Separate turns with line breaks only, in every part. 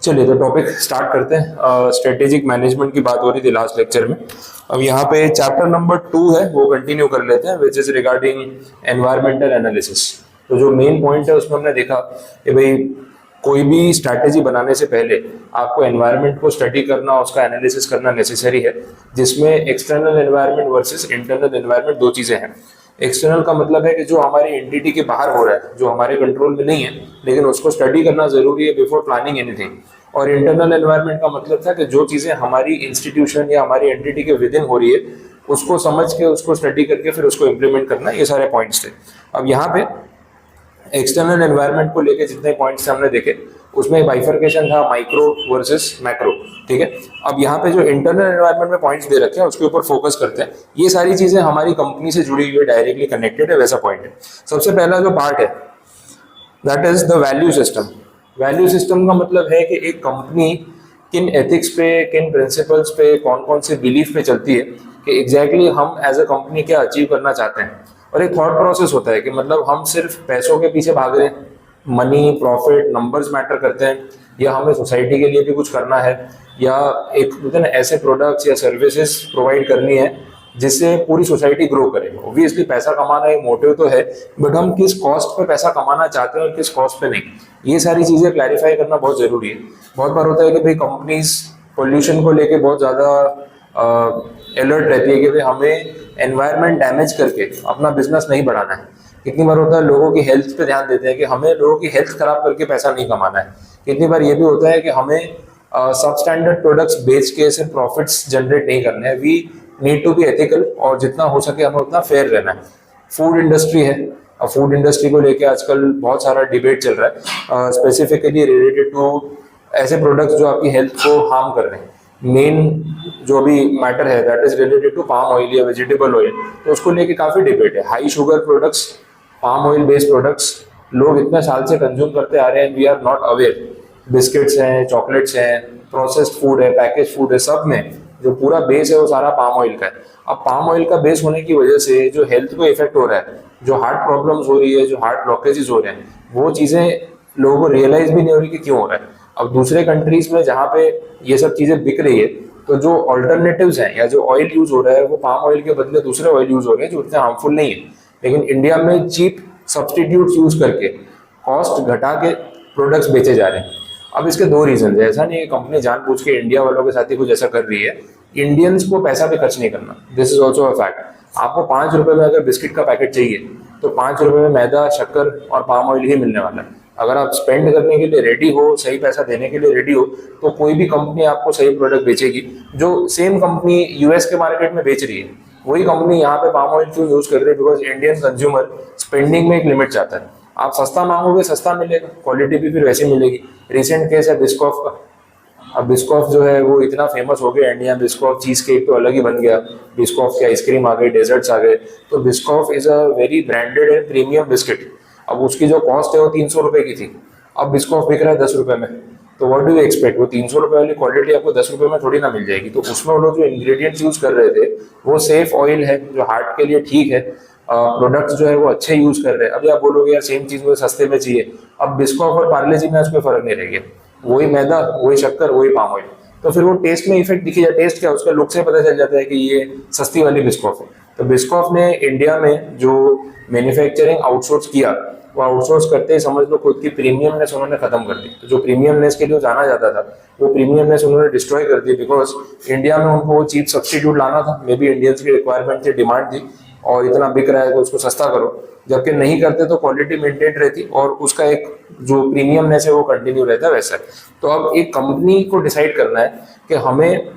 चलिए तो topic start करते हैं। स्ट्रेटेजिक मैनेजमेंट की बात हो रही थी लास्ट लेक्चर में। अब यहाँ पे चैप्टर नंबर 2 है वो कंटिन्यू कर लेते हैं, which is regarding environmental analysis. तो जो मेन पॉइंट है उसमें हमने देखा कि भाई कोई भी स्ट्रैटेजी बनाने से पहले आपको एनवायरनमेंट को स्टडी करना, उसका एनालिसिस करना नेसेसरी है, जिसमें external environment versus internal environment दो चीजें हैं। एक्सटर्नल का मतलब है कि जो हमारी एंटिटी के बाहर हो रहा है, जो हमारे कंट्रोल में नहीं है, लेकिन उसको स्टडी करना जरूरी है बिफोर प्लानिंग एनीथिंग। और इंटरनल एनवायरनमेंट का मतलब था कि जो चीजें हमारी इंस्टीट्यूशन या हमारी एंटिटी के विद इन हो रही है, उसको समझ के, उसको स्टडी करके फिर उसको इम्प्लीमेंट करना। ये सारे पॉइंट्स थे। अब यहाँ पे एक्सटर्नल एनवायरनमेंट को लेके जितने पॉइंट्स हमने देखे उसमें बाइफर्केशन था माइक्रो वर्सेस मैक्रो। ठीक है, अब यहाँ पे जो इंटरनल एनवायरनमेंट में पॉइंट्स दे रखे हैं उसके ऊपर फोकस करते हैं। ये सारी चीजें हमारी कंपनी से जुड़ी हुई है, डायरेक्टली कनेक्टेड है, वैसा पॉइंट है। सबसे पहला जो पार्ट है that is the value system. Value system का मतलब है कि एक कंपनी किन एथिक्स पे, किन प्रिंसिपल्स पे, कौन कौन से बिलीफ पे चलती है कि एग्जैक्टली हम एज अ कंपनी क्या अचीव करना चाहते हैं। और एक थॉट प्रोसेस होता है कि मतलब हम सिर्फ पैसों के पीछे भाग रहे हैं, मनी, प्रॉफिट, नंबर्स मैटर करते हैं, या हमें सोसाइटी के लिए भी कुछ करना है, या एक बोलते हैं ना ऐसे प्रोडक्ट्स या सर्विसेज प्रोवाइड करनी है जिससे पूरी सोसाइटी ग्रो करे। ऑब्वियसली पैसा कमाना एक मोटिव तो है, बट हम किस कॉस्ट पे पैसा कमाना चाहते हैं और किस कॉस्ट पे नहीं, ये सारी चीजें क्लैरिफाई करना बहुत जरूरी है। बहुत बार होता है कि भाई कंपनीज पोल्यूशन को लेके बहुत ज्यादा अलर्ट रहती है कि भाई हमें एनवायरनमेंट डैमेज करके अपना बिजनेस नहीं बढ़ाना है। कितनी बार होता है लोगों की हेल्थ पे ध्यान देते हैं कि हमें लोगों की हेल्थ खराब करके पैसा नहीं कमाना है। कितनी बार ये भी होता है कि हमें सब स्टैंडर्ड प्रोडक्ट्स बेच के सिर्फ प्रॉफिट्स जनरेट नहीं करने हैं। We need to be ethical, और जितना हो सके हमें उतना फेयर रहना है। फूड इंडस्ट्री है, अब फूड इंडस्ट्री को लेके आजकल बहुत सारा डिबेट चल रहा है, स्पेसिफिकली रिलेटेड टू ऐसे प्रोडक्ट्स जो आपकी हेल्थ को हार्म कर रहे हैं। मेन जो भी मैटर है that is related to palm oil या वेजिटेबल ऑयल, तो उसको लेके काफी डिबेट है। High sugar products, palm oil based products लोग इतने साल से कंज्यूम करते आ रहे हैं, we are not aware. Biscuits हैं, चॉकलेट्स हैं, प्रोसेस्ड फूड है, पैकेज फूड है, सब में जो पूरा बेस है वो सारा पाम ऑयल का है। अब पाम ऑयल का बेस होने की वजह से जो हेल्थ को इफेक्ट हो रहा है, जो हार्ट प्रॉब्लम्स हो रही है, जो हार्ट ब्लॉकेजेस हो रहे हैं, वो चीजें लोगों को रियलाइज भी नहीं हो रही कि क्यों हो रहा है। अब दूसरे कंट्रीज में जहाँ पे ये सब चीजें बिक रही है, तो जो ऑल्टरनेटिव्स हैं या जो ऑयल यूज हो रहा है वो पाम ऑयल के बदले दूसरे ऑयल यूज हो रहे हैं जो उतने हार्मफुल नहीं है। लेकिन इंडिया में चीप सब्सटीट्यूट्स यूज करके कॉस्ट घटा के प्रोडक्ट्स बेचे जा रहे हैं। अब इसके दो रीजन है। ऐसा नहीं है कंपनी जानबूझ के इंडिया वालों के साथ ही कुछ ऐसा कर रही है। इंडियंस को पैसा भी खर्च नहीं करना, this is also a fact. आपको 5 रुपए में अगर बिस्किट का पैकेट चाहिए तो 5 रुपए में मैदा, शक्कर और पाम ऑयल ही मिलने वाला है। अगर आप स्पेंड करने के लिए रेडी हो, सही पैसा देने के लिए रेडी हो, तो कोई भी कंपनी आपको सही प्रोडक्ट बेचेगी। जो सेम कंपनी यूएस के मार्केट में बेच रही है, वही कंपनी यहाँ पे पाम ऑयल क्यों यूज कर रही है? बिकॉज इंडियन कंज्यूमर स्पेंडिंग में एक लिमिट चाहता है। आप सस्ता मांगोगे सस्ता मिलेगा, क्वालिटी भी फिर वैसी मिलेगी। रिसेंट केस है बिस्कॉफ का। अब बिस्कॉफ जो है वो इतना फेमस हो गया इंडिया में, बिस्कॉफ चीज केक तो अलग ही बन गया, बिस्कॉफ की आइसक्रीम आ गई, डेजर्ट्स आ गए। तो Biscoff is a very branded and premium biscuit. अब उसकी जो कॉस्ट है वो 300 रुपए की थी, अब बिस्कॉफ बिक रहा है 10 रुपए में। तो व्हाट डू यू एक्सपेक्ट? वो 300 रुपए वाली क्वालिटी आपको 10 रुपए में थोड़ी ना मिल जाएगी। तो उसमें वो लोग जो इंग्रेडिएंट्स यूज कर रहे थे वो सेफ ऑयल है, जो हार्ट के लिए ठीक है, प्रोडक्ट्स जो है वो अच्छे यूज कर रहे हैं। अभी आप बोलोगे यार सेम चीज मुझे सस्ते में चाहिए, अब बिस्कॉफ और पार्ले जी में आज कोई फर्क नहीं रह गया, वही मैदा, वही शक्कर, वही पाम ऑयल। तो फिर वो टेस्ट में इफेक्ट दिखी जाए। टेस्ट क्या, उसका लुक से पता चल जाता है कि ये सस्ती वाली बिस्कॉफ है। तो बिस्कॉफ ने इंडिया में जो मैन्युफैक्चरिंग आउटसोर्स किया, वो आउटसोर्स करते ही समझ लो खुद की प्रीमियमनेस उन्होंने खत्म कर दी। तो जो प्रीमियमनेस के लिए जाना जाता था, वो प्रीमियमनेस उन्होंने डिस्ट्रॉय कर दी। बिकॉज इंडिया में उनको वो चीप सब्स्टिट्यूट लाना था, मे बी इंडियंस की रिक्वायरमेंट थी, डिमांड थी, और इतना बिक रहा है तो उसको सस्ता करो। जबकि नहीं करते तो क्वालिटी मेंटेन रहती और उसका एक जो प्रीमियमनेस है वो कंटिन्यू रहता है वैसा। तो अब एक कंपनी को डिसाइड करना है कि हमें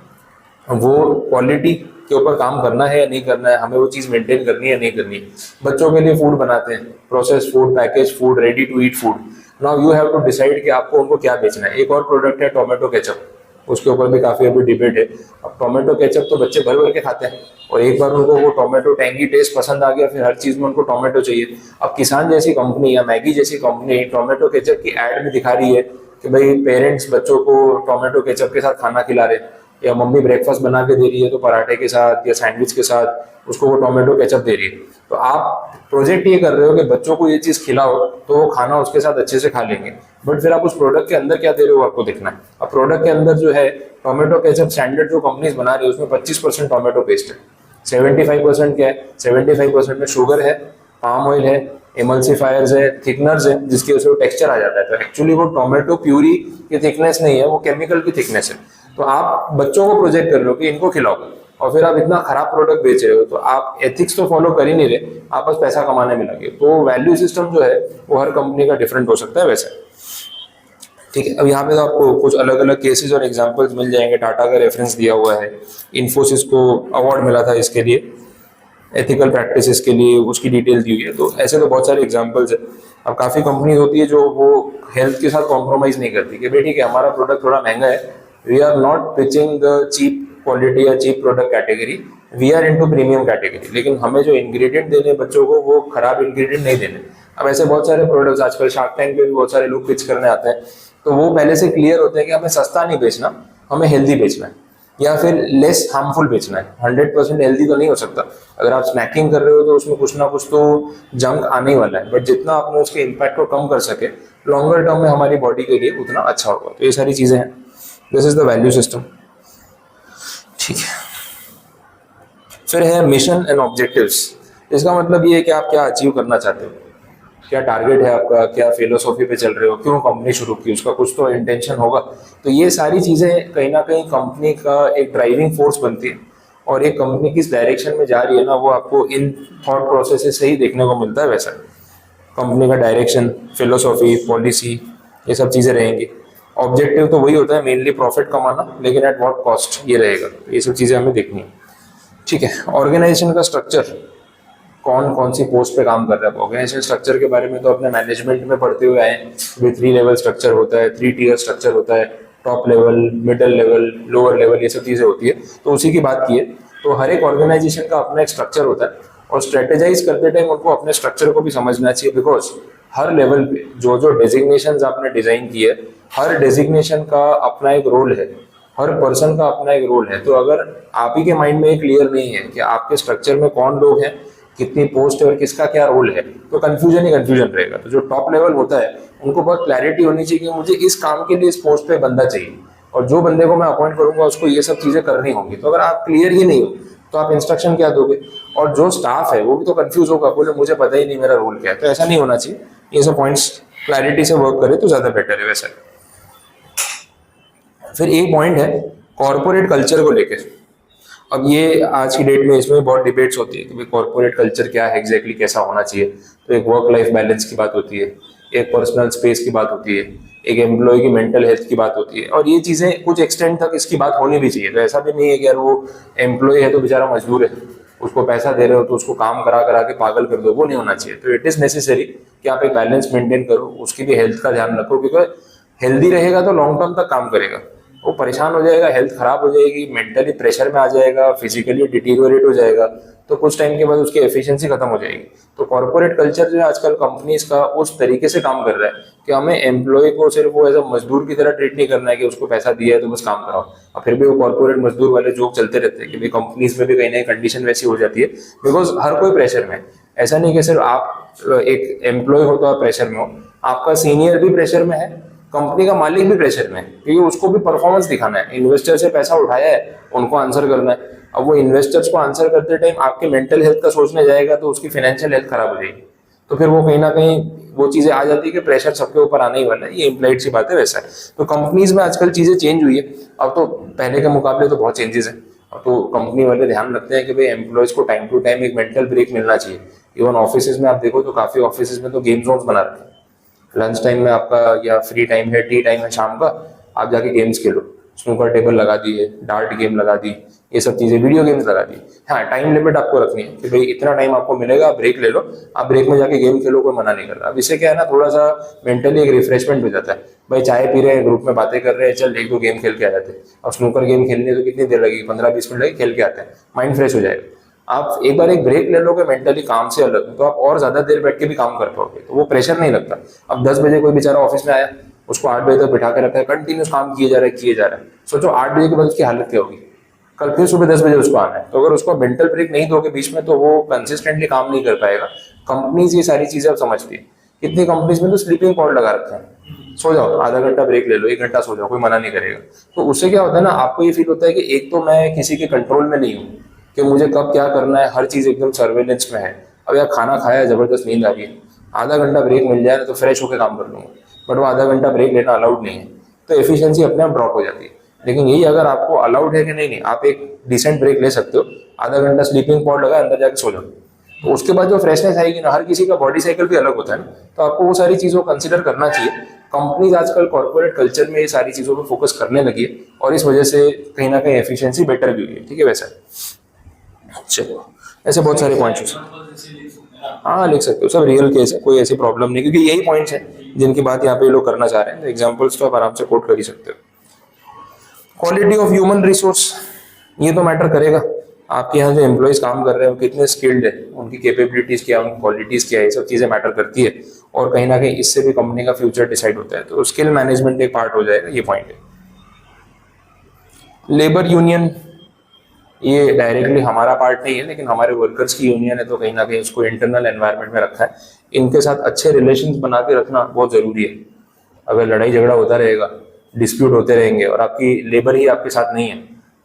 वो क्वालिटी के ऊपर काम करना है या नहीं करना है, हमें वो चीज़ मेंटेन करनी है या नहीं करनी है। बच्चों के लिए फूड बनाते हैं, process food, package food, ready to eat food. Now you have to decide कि आपको उनको क्या बेचना है। एक और प्रोडक्ट है टोमेटो केचप, उसके ऊपर भी काफ़ी अभी डिबेट है। अब टोमेटो केचप तो बच्चे भर भर के खाते हैं, और एक बार उनको वो टोमेटो टैंगी टेस्ट पसंद आ गया, फिर हर चीज़ में उनको टोमेटो चाहिए। अब किसान जैसी कंपनी या मैगी जैसी कंपनी टोमेटो केचप की एड में दिखा रही है कि भाई पेरेंट्स बच्चों को टोमेटो केचप के साथ खाना खिला रहे हैं, या मम्मी ब्रेकफास्ट बना के दे रही है तो पराठे के साथ या सैंडविच के साथ उसको वो टोमेटो केचप दे रही है। तो आप प्रोजेक्ट ये कर रहे हो कि बच्चों को ये चीज खिलाओ तो वो खाना उसके साथ अच्छे से खा लेंगे, बट फिर आप उस प्रोडक्ट के अंदर क्या दे रहे हो आपको देखना है। अब प्रोडक्ट के अंदर जो है टोमेटो केचप स्टैंडर्ड जो कंपनीज बना रही है उसमें 25% टोमेटो पेस्ट है, 75% क्या है, 75% में शुगर है, पाम ऑयल है, एमल्सिफायर्स है, थिकनर्स है, जिसकी वजह से वो टेक्सचर आ जाता है। तो एक्चुअली वो टोमेटो प्यूरी की थिकनेस नहीं है, वो केमिकल की थिकनेस है। तो आप बच्चों को प्रोजेक्ट कर रहे हो कि इनको खिलाओ और फिर आप इतना खराब प्रोडक्ट बेच रहे हो, तो आप एथिक्स तो फॉलो कर ही नहीं रहे, आप बस पैसा कमाने में लगे। तो वैल्यू सिस्टम जो है वो हर कंपनी का डिफरेंट हो सकता है वैसे। ठीक है, अब यहाँ पे तो आपको कुछ अलग अलग केसेस और एग्जांपल्स मिल जाएंगे। टाटा का रेफरेंस दिया हुआ है, इन्फोसिस को अवार्ड मिला था इसके लिए, एथिकल प्रैक्टिसेस के लिए, उसकी डिटेल दी हुई है। तो ऐसे तो बहुत सारे एग्जांपल्स है। अब काफ़ी कंपनीज होती है जो वो हेल्थ के साथ कॉम्प्रोमाइज़ नहीं करती कि भाई ठीक है हमारा प्रोडक्ट थोड़ा महंगा है, we are not pitching the cheap quality या cheap product category, we are into premium category, लेकिन हमें जो इंग्रेडिएंट देने बच्चों को वो खराब इंग्रेडिएंट नहीं देने। अब ऐसे बहुत सारे प्रोडक्ट्स आजकल शार्क टैंक पे भी बहुत सारे लोग पिच करने आते हैं, तो वो पहले से क्लियर होते हैं कि हमें सस्ता नहीं बेचना, हमें हेल्दी बेचना है या फिर लेस हार्मफुल बेचना है। 100% हेल्दी तो नहीं हो सकता, अगर आप स्नैकिंग कर रहे हो तो उसमें कुछ ना कुछ तो जंक आने ही वाला है, बट जितना आपने उसके इम्पैक्ट को कम कर सके लॉन्गर टर्म में हमारी बॉडी के लिए उतना अच्छा होगा। तो ये सारी चीजें हैं, this is the value system. ठीक है, फिर है मिशन एंड ऑब्जेक्टिव्स। इसका मतलब ये है कि आप क्या अचीव करना चाहते हो, क्या टारगेट है आपका, क्या फिलोसॉफी पे चल रहे हो, क्यों कंपनी शुरू की, उसका कुछ तो इंटेंशन होगा। तो ये सारी चीजें कहीं ना कहीं कंपनी का एक ड्राइविंग फोर्स बनती है, और एक कंपनी किस डायरेक्शन में जा रही है ना वो आपको इन थॉट प्रोसेस से ही देखने को मिलता है। वैसा कंपनी का डायरेक्शन, फिलोसॉफी, पॉलिसी, ये सब चीजें रहेंगी। ऑब्जेक्टिव तो वही होता है मेनली प्रॉफिट कमाना, लेकिन एट व्हाट कॉस्ट ये रहेगा, ये सब चीजें हमें देखनी है। ठीक है, ऑर्गेनाइजेशन का स्ट्रक्चर, कौन कौन सी पोस्ट पे काम कर रहा है। ऑर्गेनाइजेशन स्ट्रक्चर के बारे में तो अपने मैनेजमेंट में पढ़ते हुए आए, 3 लेवल स्ट्रक्चर होता है, 3 टियर स्ट्रक्चर होता है, top level, middle level, lower level, ये सब चीजें होती है। तो उसी की बात की है। तो हर एक ऑर्गेनाइजेशन का अपना एक स्ट्रक्चर होता है, और स्ट्रेटेजाइज करते टाइम उनको अपने स्ट्रक्चर को भी समझना चाहिए, बिकॉज हर लेवल पे जो जो डेजिग्नेशन आपने डिजाइन की है, हर डेजिग्नेशन का अपना एक रोल है, हर पर्सन का अपना एक रोल है। तो अगर आप ही के माइंड में क्लियर नहीं है कि आपके स्ट्रक्चर में कौन लोग हैं, कितनी पोस्ट है और किसका क्या रोल है, तो कंफ्यूजन ही कंफ्यूजन रहेगा। तो जो टॉप लेवल होता है उनको बहुत क्लैरिटी होनी चाहिए कि मुझे इस काम के लिए इस पोस्ट पे बंदा चाहिए, और जो बंदे को मैं अपॉइंट करूंगा उसको ये सब चीजें करनी होंगी। तो अगर आप क्लियर ही नहीं हो तो आप इंस्ट्रक्शन क्या दोगे, और जो स्टाफ है वो भी तो कंफ्यूज होगा, बोले मुझे पता ही नहीं मेरा रोल क्या है। तो ऐसा नहीं होना चाहिए, ये सब पॉइंट्स क्लैरिटी से वर्क करे तो ज्यादा बेटर है वैसे। फिर एक पॉइंट है कॉर्पोरेट कल्चर को लेकर। अब ये आज की डेट में इसमें बहुत डिबेट्स होती है कि भाई कॉर्पोरेट कल्चर क्या है एग्जैक्टली, कैसा होना चाहिए। तो एक वर्क लाइफ बैलेंस की बात होती है, एक पर्सनल स्पेस की बात होती है, एक एम्प्लॉय की मेंटल हेल्थ की बात होती है, और ये चीजें कुछ एक्सटेंड तक इसकी बात होनी भी चाहिए। तो ऐसा भी नहीं है कि यार वो एम्प्लॉय है तो बेचारा मजदूर है, उसको पैसा दे रहे हो तो उसको काम करा करा के पागल कर दो, वो नहीं होना चाहिए। तो इट इज नेसेसरी कि आप एक बैलेंस मेंटेन करो, उसकी भी हेल्थ का ध्यान रखो, क्योंकि हेल्दी रहेगा तो लॉन्ग टर्म तक काम करेगा। वो परेशान हो जाएगा, हेल्थ खराब हो जाएगी, मेंटली प्रेशर में आ जाएगा, फिजिकली डिटीरियोरेट हो जाएगा, तो कुछ टाइम के बाद उसकी एफिशिएंसी खत्म हो जाएगी। तो कॉर्पोरेट कल्चर जो है आजकल कंपनीज का उस तरीके से काम कर रहा है कि हमें एम्प्लॉय को सिर्फ वो एज अ मजदूर की तरह ट्रीट नहीं करना है कि उसको पैसा दिया है तो बस काम कराओ। और फिर भी वो कॉर्पोरेट मजदूर वाले जोक चलते रहते हैं कि भाई कंपनीज में भी कहीं ना कहीं कंडीशन वैसी हो जाती है, बिकॉज हर कोई प्रेशर में। ऐसा नहीं कि सिर्फ आप एक एम्प्लॉय हो तो आप प्रेशर में हो, आपका सीनियर भी प्रेशर में है, कंपनी का मालिक भी प्रेशर में है, क्योंकि उसको भी परफॉर्मेंस दिखाना है। इन्वेस्टर से पैसा उठाया है, उनको आंसर करना है। अब वो इन्वेस्टर्स को आंसर करते टाइम आपके मेंटल हेल्थ का सोचने जाएगा तो उसकी फाइनेंशियल हेल्थ खराब हो जाएगी। तो फिर वो कहीं ना कहीं वो चीजें आ जाती है कि प्रेशर सबके ऊपर आने ही वाला है, ये इम्प्लाइड सी बात है वैसा है। तो कंपनीज में आजकल चीजें चेंज हुई है, अब तो पहले के मुकाबले तो बहुत चेंजेस है। अब तो कंपनी वाले ध्यान रखते हैं कि भाई एम्प्लॉयज को टाइम टू टाइम एक मेंटल ब्रेक मिलना चाहिए। इवन ऑफिस में आप देखो तो काफी ऑफिस में तो गेम जोन्स बना रखे हैं, लंच टाइम में आपका या फ्री टाइम है, टी टाइम है शाम का, आप जाके गेम्स खेलो, स्नूकर टेबल लगा दिए, डार्ट गेम लगा दी, ये सब चीजें, वीडियो गेम्स लगा दी। हाँ, टाइम लिमिट आपको रखनी है कि भाई इतना टाइम आपको मिलेगा, ब्रेक ले लो, आप ब्रेक में जाके गेम खेलो, कोई मना नहीं कर रहा। अब इससे क्या है ना, थोड़ा सा मेंटली एक रिफ्रेशमेंट हो जाता है। भाई चाय पी रहे हैं, ग्रुप में बातें कर रहे हैं, चल 1-2 गेम खेल के आ जाते हैं। अब स्नूकर गेम खेलने तो कितनी देर लगेगी, 15-20 मिनट लगे, खेल के आते हैं, माइंड फ्रेश हो जाएगा। आप एक बार एक ब्रेक ले लोगे मेंटली काम से अलग, तो आप और ज्यादा देर बैठ के भी काम कर पाओगे, तो वो प्रेशर नहीं लगता। अब 10 बजे कोई बेचारा ऑफिस में आया, उसको 8 बजे तक बिठा के रखा है, कंटिन्यूस काम किए जा रहा है। सोचो 8 बजे के बाद उसकी हालत क्या होगी, कल फिर सुबह 10 बजे उसको आना है, तो अगर उसको मेंटल ब्रेक नहीं दोगे बीच में तो वो कंसिस्टेंटली काम नहीं कर पाएगा। कंपनीज ये सारी चीजें अब समझती है, कितनी कंपनीज में तो स्लीपिंग पॉड लगा रखा है, सो जाओ आधा घंटा ब्रेक ले लो, 1 घंटा सो जाओ, कोई मना नहीं करेगा। तो उससे क्या होता है ना, आपको ये फील होता है कि एक तो मैं किसी के कंट्रोल में नहीं हूँ कि मुझे कब क्या करना है, हर चीज एकदम सर्वेलेंस में है। अब यार खाना खाया, जबरदस्त नींद आ रही है, आधा घंटा ब्रेक मिल जाए तो फ्रेश होकर काम कर लूंगा, बट वो आधा घंटा ब्रेक लेना अलाउड नहीं है, तो एफिशिएंसी अपने आप ड्रॉप हो जाती है। लेकिन यही अगर आपको अलाउड है कि नहीं, आप एक डिसेंट ब्रेक ले सकते हो, आधा घंटा स्लीपिंग पॉड लगा, अंदर जाके सो जाओ, तो उसके बाद जो फ्रेशनेस आएगी ना, हर किसी का बॉडी साइकिल भी अलग होता है ना, तो आपको वो सारी चीज़ों को कंसिडर करना चाहिए। कंपनीज आजकल कॉर्पोरेट कल्चर में ये सारी चीज़ों पर फोकस करने लगी है, और इस वजह से कहीं ना कहीं एफिशिएंसी बेटर भी हुई है। ठीक है, वैसा चलो, ऐसे बहुत सारे पॉइंट्स। हाँ, लिख सकते हो, सब रियल केस है, कोई ऐसी प्रॉब्लम नहीं, क्योंकि यही पॉइंट्स हैं जिनकी बात यहाँ पे लोग करना चाह रहे हैं। एग्जाम्पल्स तो आप आराम से कोट कर ही सकते हो। क्वालिटी ऑफ ह्यूमन रिसोर्स, ये तो मैटर करेगा, आपके यहाँ जो एम्प्लॉयज काम कर रहे हैं वो कितने स्किल्ड है, उनकी कैपेबिलिटीज क्या है, उनकी क्वालिटीज क्या है, ये सब चीजें मैटर करती है, और कहीं ना कहीं इससे भी कंपनी का फ्यूचर डिसाइड होता है। तो स्किल मैनेजमेंट एक पार्ट हो जाएगा, ये पॉइंट है। लेबर यूनियन, ये डायरेक्टली हमारा पार्ट नहीं है, लेकिन हमारे वर्कर्स की यूनियन है, तो कहीं ना कहीं उसको इंटरनल एनवायरनमेंट में रखा है। इनके साथ अच्छे रिलेशंस बना के रखना बहुत जरूरी है। अगर लड़ाई झगड़ा होता रहेगा, डिस्प्यूट होते रहेंगे, और आपकी लेबर ही आपके साथ नहीं है,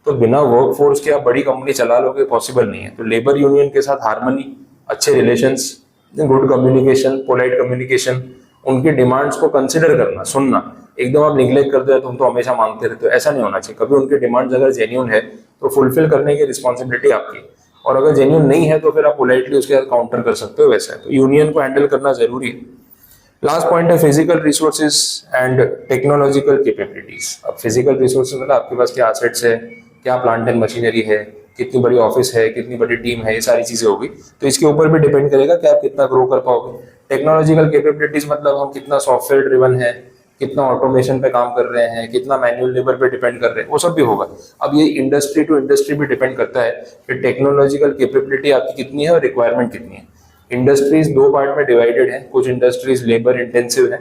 तो बिना वर्क फोर्स के आप बड़ी कंपनी चला लोगे, पॉसिबल नहीं है। तो लेबर यूनियन के साथ हार्मनी, अच्छे relations, good communication, polite communication, उनकी डिमांड्स को कंसिडर करना, सुनना। एकदम आप निग्लेक्ट करते हो, तुम तो हमेशा मांगते रहते हो, ऐसा नहीं होना चाहिए। कभी उनकी डिमांड्स अगर जेन्यून है तो फुलफिल करने की रिस्पॉन्सिबिलिटी आपकी, और अगर जेन्यून नहीं है तो फिर आप पोलाइटली उसके साथ काउंटर कर सकते हो, वैसा है। तो यूनियन को हैंडल करना जरूरी है। लास्ट पॉइंट है physical resources and technological capabilities. अब फिजिकल रिसोर्सेज मतलब आपके पास क्या एसेट्स है, क्या प्लांट एंड मशीनरी है, कितनी बड़ी ऑफिस है, कितनी बड़ी टीम है, ये सारी चीजें होगी। तो इसके ऊपर भी डिपेंड करेगा कि आप कितना ग्रो कर पाओगे। टेक्नोलॉजिकल कैपेबिलिटीज मतलब हम कितना सॉफ्टवेयर ड्रिवन है, कितना ऑटोमेशन पे काम कर रहे हैं, कितना मैनुअल लेबर पे डिपेंड कर रहे हैं, वो सब भी होगा। अब ये इंडस्ट्री टू इंडस्ट्री भी डिपेंड करता है कि टेक्नोलॉजिकल कैपेबिलिटी आपकी कितनी है और रिक्वायरमेंट कितनी है। इंडस्ट्रीज दो पार्ट में डिवाइडेड है, कुछ इंडस्ट्रीज लेबर इंटेंसिव है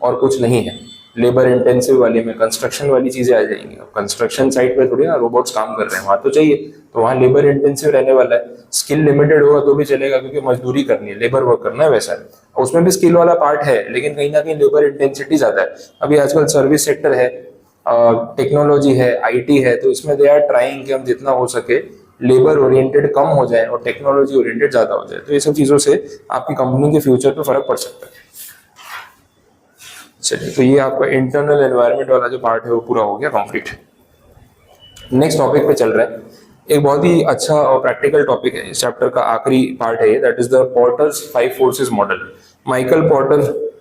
और कुछ नहीं है। लेबर इंटेंसिव वाले में कंस्ट्रक्शन वाली चीजें आ जाएंगी। अब कंस्ट्रक्शन साइट पे थोड़ी ना रोबोट्स काम कर रहे हैं, वहां तो चाहिए, तो वहाँ लेबर इंटेंसिव रहने वाला है। स्किल लिमिटेड होगा तो भी चलेगा, क्योंकि मजदूरी करनी है, लेबर वर्क करना है, वैसा है। उसमें भी स्किल वाला पार्ट है, लेकिन कहीं ना कहीं लेबर इंटेंसिटी ज्यादा है। अभी आजकल सर्विस सेक्टर है, टेक्नोलॉजी है, आईटी है, तो इसमें दे आर ट्राइंग कि हम जितना हो सके लेबर ओरिएंटेड कम हो जाए और टेक्नोलॉजी ओरिएंटेड ज्यादा हो जाए। तो ये सब चीजों से आपकी कंपनी के फ्यूचर पे फर्क पड़ सकता है। चलिए, तो ये आपका इंटरनल एनवायरनमेंट वाला जो पार्ट है वो पूरा हो गया कंप्लीट। नेक्स्ट टॉपिक पे चल रहा है। एक बहुत ही अच्छा और प्रैक्टिकल टॉपिक है, इस चैप्टर का आखिरी पार्ट है ये, that is the porters 5 forces model. Michael porter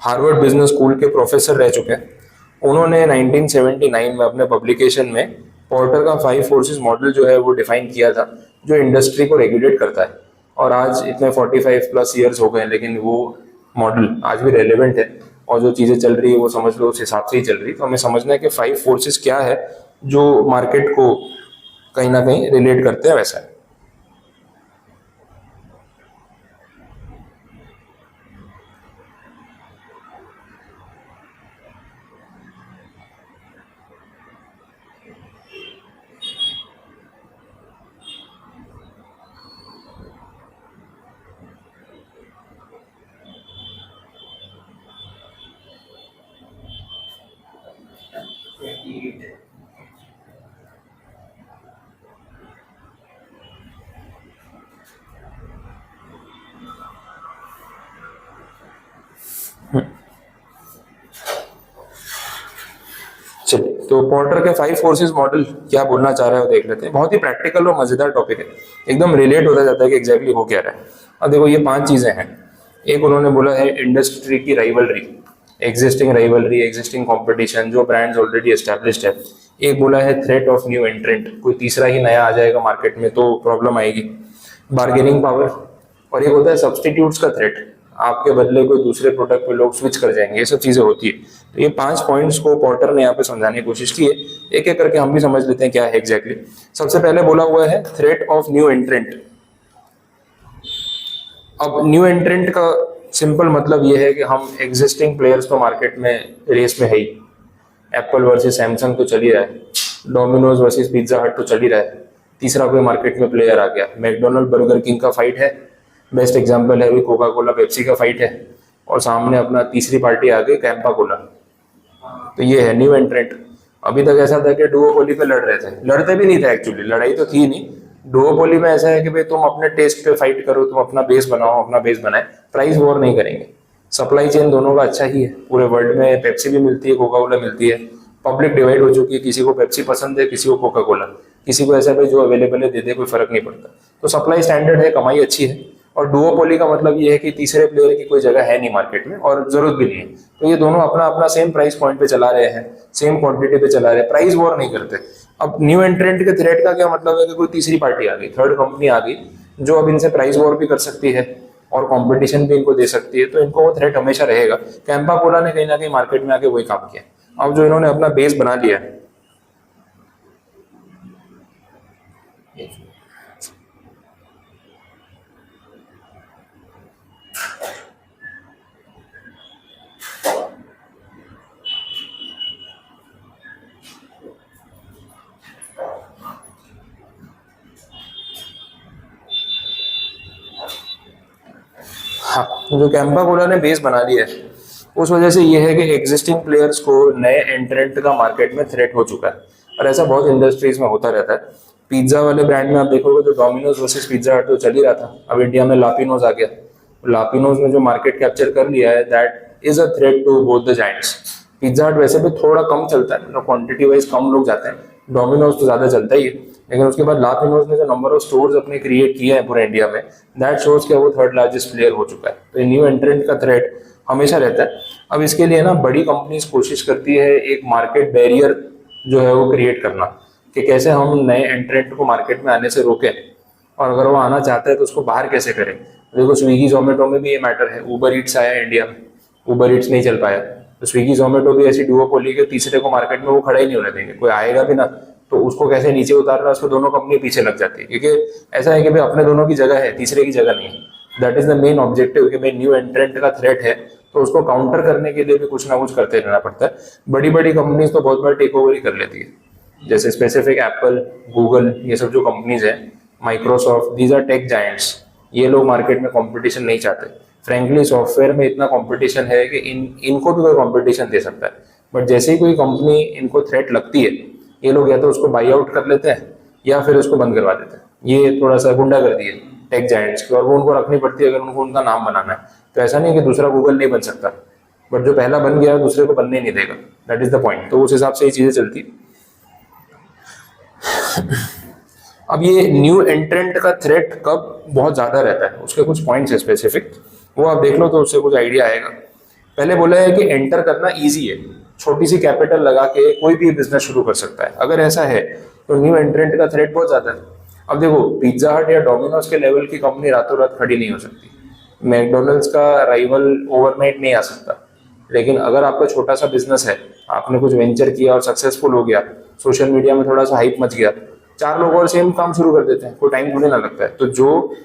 Harvard business school के प्रोफेसर रह चुके हैं। उन्होंने 1979 में अपने पब्लिकेशन में पोर्टर का 5 फोर्सेस मॉडल जो है वो डिफाइन किया था, जो इंडस्ट्री को रेगुलेट करता है। और आज इतने 45 प्लस ईयर्स हो गए, लेकिन वो मॉडल आज भी रेलेवेंट है, और जो चीजें चल रही है वो समझ लो उस हिसाब से ही चल रही है। तो हमें समझना है कि 5 फोर्सेस क्या है जो मार्केट को कहीं ना कहीं रिलेट करते हैं, वैसा है। चलिए, तो पोर्टर के 5 फोर्सेस मॉडल क्या बोलना चाह रहे हो देख लेते हैं। बहुत ही प्रैक्टिकल और मजेदार टॉपिक है, एकदम रिलेट होता जाता है कि एग्जैक्टली हो क्या रहा है। अब देखो, ये 5 चीजें हैं। एक उन्होंने बोला है इंडस्ट्री की राइवलरी, एग्जिस्टिंग कंपटीशन, जो ब्रांड्स ऑलरेडी एस्टैब्लिश्ड है। एक बोला है थ्रेट ऑफ न्यू एंट्रेंट, कोई तीसरा ही नया आ जाएगा मार्केट में तो प्रॉब्लम आएगी। बार्गेनिंग पावर, और एक होता है सब्सटीट्यूट्स का थ्रेट, आपके बदले कोई दूसरे प्रोडक्ट पे लोग स्विच कर जाएंगे, ये सब चीजें होती है। तो ये 5 पॉइंट्स को पोर्टर ने यहाँ पे समझाने की कोशिश की है। एक एक करके हम भी समझ लेते हैं क्या है एग्जैक्टली। सबसे पहले बोला हुआ है थ्रेट ऑफ न्यू एंट्रेंट। अब न्यू एंट्रेंट का सिंपल मतलब ये है कि हम एग्जिस्टिंग प्लेयर्स तो मार्केट में रेस में है ही, एप्पल वर्सेस सैमसंग तो चल ही रहा है, डोमिनोज वर्सेस पिज्जा हट तो चल ही रहा है, तीसरा कोई मार्केट में प्लेयर आ गया, मैकडोनल्ड बर्गर किंग का फाइट है, बेस्ट एग्जांपल है, कोका कोला पेप्सी का फाइट है, और सामने अपना तीसरी पार्टी आ गई कैंपा कोला। तो ये है न्यू एंट्रेंट। अभी तक ऐसा था कि डुओपोली पे लड़ रहे थे, लड़ते भी नहीं थे एक्चुअली, लड़ाई तो थी नहीं। डुओपोली में ऐसा है कि भाई तुम अपने टेस्ट पे फाइट करो, तुम अपना बेस बनाओ, अपना बेस बनाए, प्राइस वॉर नहीं करेंगे। सप्लाई चेन दोनों का अच्छा ही है, पूरे वर्ल्ड में पेप्सी भी मिलती है, कोका कोला मिलती है, पब्लिक डिवाइड हो चुकी है, किसी को पेप्सी पसंद है, किसी को कोका कोला, किसी को ऐसा भाई जो अवेलेबल है दे दे, कोई फर्क नहीं पड़ता। तो सप्लाई स्टैंडर्ड है, कमाई अच्छी है। और डुओपोली का मतलब ये है कि तीसरे प्लेयर की कोई जगह है नहीं मार्केट में और जरूरत भी नहीं है। तो ये दोनों अपना अपना सेम प्राइस पॉइंट पे चला रहे हैं, सेम क्वांटिटी पे चला रहे हैं, प्राइस वॉर नहीं करते। अब न्यू एंट्रेंट के थ्रेट का क्या मतलब है कि कोई तीसरी पार्टी आ गई, थर्ड कंपनी आ गई, जो अब इनसे प्राइस वॉर भी कर सकती है और कंपटीशन भी इनको दे सकती है, तो इनको वो थ्रेट हमेशा रहेगा। कैंपा कोला ने कहीं ना कहीं मार्केट में आके वही काम किया। अब जो इन्होंने अपना बेस बना लिया है, हाँ, जो कैंपा कोला ने बेस बना लिया है उस वजह से ये है कि एग्जिस्टिंग प्लेयर्स को नए एंट्रेंट का मार्केट में थ्रेट हो चुका है। और ऐसा बहुत इंडस्ट्रीज में होता रहता है। पिज्जा वाले ब्रांड में आप देखोगे तो डोमिनोज वर्सेस पिज्जा हट तो चल ही रहा था, अब इंडिया में लापिनोज आ गया। लापिनोज ने जो मार्केट कैप्चर कर लिया है, that is a threat to both the giants. Pizza Hut वैसे भी थोड़ा कम चलता है, मतलब क्वांटिटी वाइज कम लोग जाते हैं, डोमिनोज तो ज्यादा चलता ही है, लेकिन उसके बाद लापिनोज ने जो नंबर ऑफ स्टोर्स अपने क्रिएट किए हैं पूरे इंडिया में, दैट शोज कि वो थर्ड लार्जेस्ट प्लेयर हो चुका है। तो न्यू एंट्रेंट का थ्रेट हमेशा रहता है। अब इसके लिए ना बड़ी कंपनीज कोशिश करती है एक मार्केट बैरियर जो है वो क्रिएट करना, कि कैसे हम नए एंट्रेंट को मार्केट में आने से रोकें, और अगर वो आना चाहता है तो उसको बाहर कैसे करें। देखो स्विगी जोमेटो में भी ये मैटर है, उबर ईट्स आया इंडिया में, उबर ईट्स नहीं चल पाया, तो स्विगी जोमेटो भी ऐसी डुओपोली के तीसरे को मार्केट में वो खड़ा ही नहीं होने देंगे, कोई आएगा भी ना तो उसको कैसे नीचे उतारना, उसको दोनों कंपनी पीछे लग जाती है, क्योंकि ऐसा है कि भाई अपने दोनों की जगह है, तीसरे की जगह नहीं है। That is the main objective कि भाई न्यू एंट्रेंट का थ्रेट है तो उसको काउंटर करने के लिए भी कुछ ना कुछ करते रहना पड़ता है। बड़ी बड़ी कंपनीज तो बहुत बार टेक ओवर ही कर लेती है, जैसे स्पेसिफिक एप्पल, गूगल, ये सब जो कंपनीज है, Microsoft, these are tech giants. ये लोग मार्केट में कंपटीशन नहीं चाहते। फ्रेंकली सॉफ्टवेयर में इतना कंपटीशन है कि इनको भी कोई कंपटीशन दे सकता है, बट जैसे ही कोई कंपनी इनको थ्रेट लगती है, ये लोग या तो उसको बाई आउट कर लेते हैं या फिर उसको बंद करवा देते हैं। ये थोड़ा सा गुंडागर्दी है टेक जायंट्स की, और वो उनको रखनी पड़ती है अगर उनको उनका नाम बनाना है। तो ऐसा नहीं कि दूसरा गूगल नहीं बन सकता, बट जो पहला बन गया दूसरे को बनने ही नहीं देगा। That is the point. तो उस हिसाब से ये चीजें चलती है। अब ये न्यू एंट्रेंट का थ्रेट कब बहुत ज्यादा रहता है, उसके कुछ पॉइंट्स है स्पेसिफिक, वो आप देख लो तो उससे कुछ आइडिया आएगा। पहले बोला है कि एंटर करना इजी है, छोटी सी कैपिटल लगा के कोई भी बिजनेस शुरू कर सकता है। अगर ऐसा है तो न्यू एंट्रेंट का थ्रेट बहुत ज्यादा है। अब देखो पिज्जा हट या डोमिनोज के लेवल की कंपनी रातों रात खड़ी नहीं हो सकती, मैकडोनल्ड्स का राइवल ओवरनाइट नहीं आ सकता। लेकिन अगर आपका छोटा सा बिजनेस है, आपने कुछ वेंचर किया और सक्सेसफुल हो गया, सोशल मीडिया में थोड़ा सा हाइप मच गया, 4 लोग और सेम काम शुरू कर देते हैं, कोई टाइम थोड़ी ना लगता है। तो जो